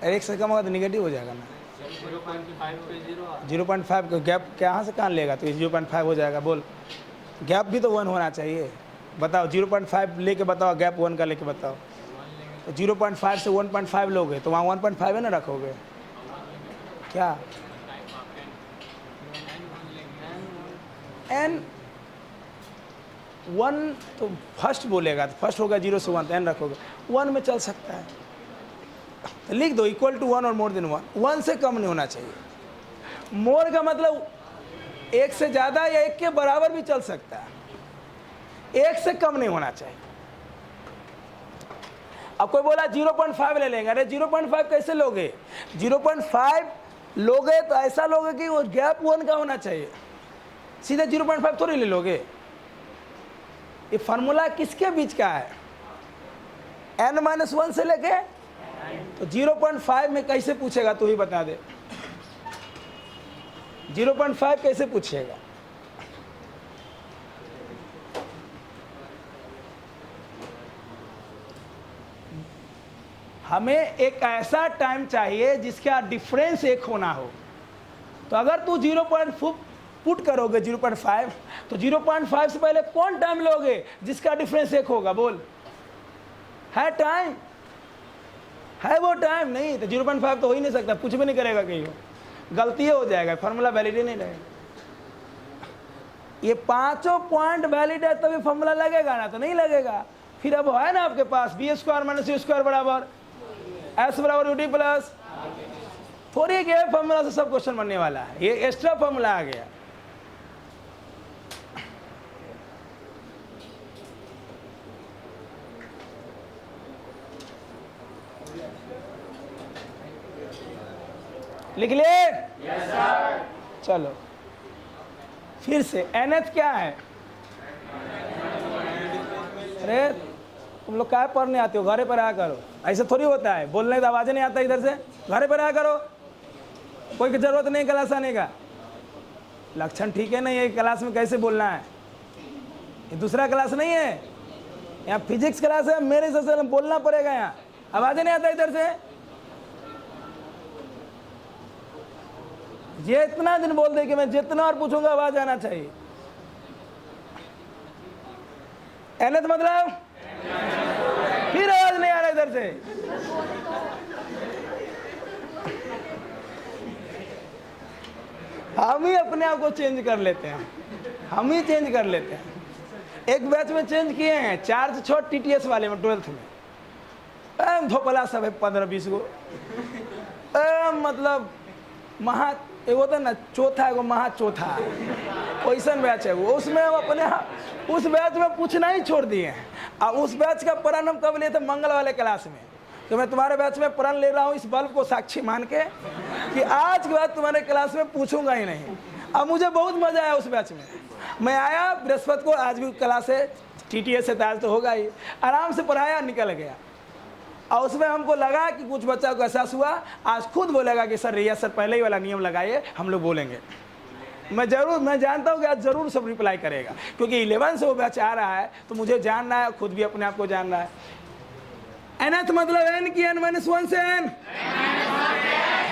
1 से कम होगा तो निगेटिव हो जाएगा ना। 0.5 का गैप कहाँ से कहाँ लेगा, तो 0.5 हो जाएगा। बोल, गैप भी तो 1 होना चाहिए। बताओ 0.5 लेके बताओ, गैप 1 का लेके बताओ। तो 0.5 से 1.5 लोगे तो वहाँ 1.5 है ना रखोगे क्या? n 1 तो फर्स्ट बोलेगा तो फर्स्ट होगा 0 से 1, तो n रखोगे 1 में चल सकता है। तो लिख दो इक्वल टू 1 और मोर देन 1। 1 से कम नहीं होना चाहिए। मोर का मतलब 1 से ज़्यादा या 1 के बराबर भी चल सकता है, 1 से कम नहीं होना चाहिए। अब कोई बोला 0.5 ले लेंगे, अरे 0.5 कैसे लोगे? 0.5 लोगे तो ऐसा लोगे कि वो गैप 1 का होना चाहिए, सीधे 0.5 थोड़ी ले लोगे। ये फार्मूला किसके बीच का है? n-1 से लेके, तो 0.5 में कैसे पूछेगा तू ही बता दे। 0.5 कैसे पूछेगा? हमें एक ऐसा टाइम चाहिए जिसका डिफरेंस 1 होना हो। तो अगर तू 0.5 पुट करोगे 0.5, तो 0.5 से पहले कौन टाइम लोगे जिसका डिफरेंस 1 होगा? बोल, है टाइम? है वो टाइम? नहीं, तो 0.5 तो हो ही नहीं सकता, कुछ भी नहीं करेगा कहीं, गलती हो जाएगा, फार्मूला वैलिड ही नहीं रहेगा। ये 5 पॉइंट वैलिड है तभी फार्मूला लगेगा ना, तो नहीं लगेगा। फिर अब है ना आपके पास b² - c² बराबर s बराबर ut प्लस, थोड़ी के फार्मूला से सब क्वेश्चन बनने वाला है, ये एक्स्ट्रा फार्मूला आ गया। लिख लिए? Yes sir. चलो फिर से nth क्या है? अरे तुम लोग क्या पढ़ने आते हो? घरे पर आया करो, ऐसे थोड़ी होता है, बोलने तो आवाज़ नहीं आता इधर से। घरे पर आया करो, कोई ज़रूरत नहीं क्लास आने का। लक्षण ठीक है ना, ये क्लास में कैसे बोलना है? ये दूसरा क्लास नहीं है, यहाँ फिजिक्स क्लास है, मेरे से बोलना पड़ेगा। यहाँ आवाज़ नहीं आता इधर से। ये इतना दिन बोल दे कि मैं जितना और पूछूंगा आवाज आना चाहिए। nth मतलब फिर आवाज नहीं आ रहा इधर से। हम ही अपने आप को चेंज कर लेते हैं, हम ही चेंज कर लेते हैं। एक बैच में चेंज किए हैं 4 से 6 TTS वाले में 12th में धोपला सब है 15-20 गो। मतलब महा एक होता ना चौथा है, वो महा चौथा वैसा बैच है वो। उसमें हम अपने उस बैच में पूछना ही छोड़ दिए हैं। और उस बैच का प्रण हम कब लिए थे? मंगल वाले क्लास में। तो मैं तुम्हारे बैच में प्रण ले रहा हूँ इस बल्ब को साक्षी मान के कि आज के बाद तुम्हारे क्लास में पूछूंगा ही नहीं। अब मुझे बहुत मजा आया उस बैच में। मैं आया बृहस्पति को, आज भी क्लास है TTS से, आज तो होगा ही, आराम से पढ़ाया, निकल गया। और उसमें हमको लगा कि कुछ बच्चा को एहसास हुआ, आज खुद बोलेगा कि सर रिया सर पहले ही वाला नियम लगाइए, हम लोग बोलेंगे। मैं जानता हूँ कि आज जरूर सब रिप्लाई करेगा, क्योंकि 11 से वो बैच आ रहा है, तो मुझे जानना है, खुद भी अपने आप को जानना है। nth मतलब n की n-1 से n,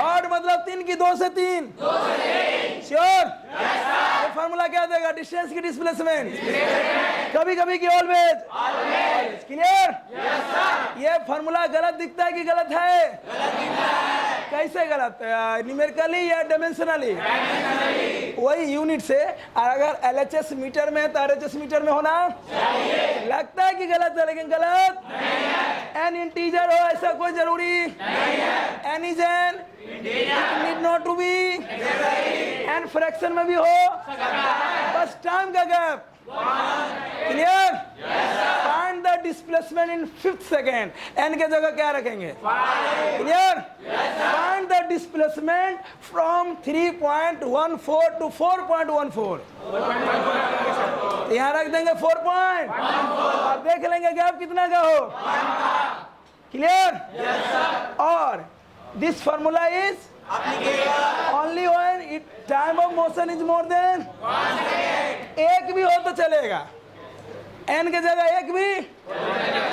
थर्ड मतलब 3 की 2 से 3, श्योर? ये फार्मूला क्या देगा? डिस्टेंस की डिस्प्लेसमेंट, कभी कभी की ऑलवेज, क्लियर? ये फार्मूला गलत दिखता है कि गलत है? कैसे गलत? न्यूमेरिकली या डायमेंशनली? वही यूनिट से। और अगर LHS मीटर में है तो RHS मीटर में होना चाहिए। लगता है कि गलत है, लेकिन गलत n इंटीजर हो ऐसा कोई जरूरी नहीं है। n is n, need not to be n fraction में भी हो, बस टाइम का gap. Clear? Find the displacement in 5th second. n के जगह क्या रखेंगे? Clear? Find the displacement from 3.14 to 4.14। यहाँ रख देंगे 4 और देख लेंगे गैप कितना का हो। क्लियर? और this formula is only when it time of motion is more than 1 second। एक भी हो तो चलेगा, n के जगह एक भी,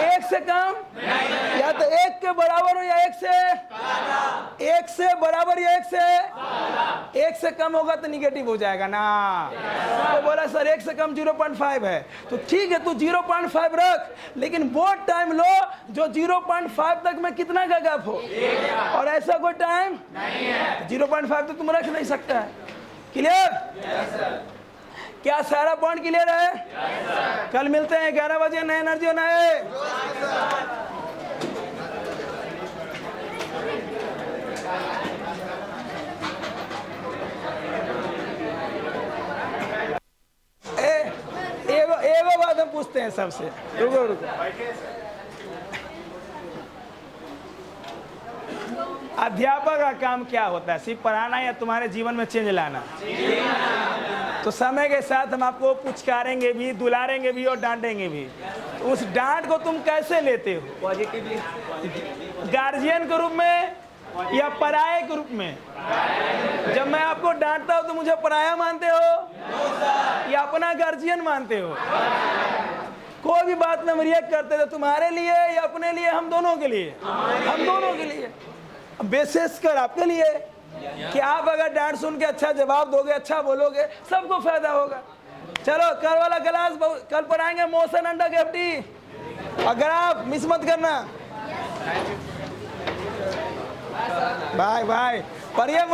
1 से से कम या तो 1 के बराबर हो या 1 से बराबर या 1 से कम होगा तो निगेटिव हो जाएगा ना। तो बोला सर 1 से कम 0.5 है, तो ठीक है तू 0.5 रख, लेकिन वो टाइम लो जो 0.5 तक में कितना का गैप हो, और ऐसा कोई टाइम नहीं है 0.5 तो तुम रख नहीं सकता है। क्लियर? क्या सारा पॉइंट क्लियर है? कल मिलते हैं 11 बजे, नए एनर्जी नए। एगो बात हम पूछते हैं सबसे, रुको। अध्यापक का काम क्या होता है? सिर्फ पढ़ाना या तुम्हारे जीवन में चेंज लाना? तो समय के साथ हम आपको पुचकारेंगे भी, दुलारेंगे भी और डांटेंगे भी। तो उस डांट को तुम कैसे लेते हो? पॉजिटिवली, गार्जियन के रूप में या पराये के रूप में? जब मैं आपको डांटता हूं तो मुझे पराया मानते हो या अपना गार्जियन मानते हो? कोई भी बात में रिएक्ट करते थे, तुम्हारे लिए या अपने लिए? हम दोनों के लिए, हम दोनों के लिए, विशेष कर आपके लिए कि आप अगर डांट सुन के अच्छा जवाब दोगे, अच्छा बोलोगे, सबको फायदा होगा। चलो कल वाला क्लास कल पढ़ाएंगे मोशन अंडर ग्रेविटी, अगर आप मिस मत करना। बाय बाय, पढ़िए।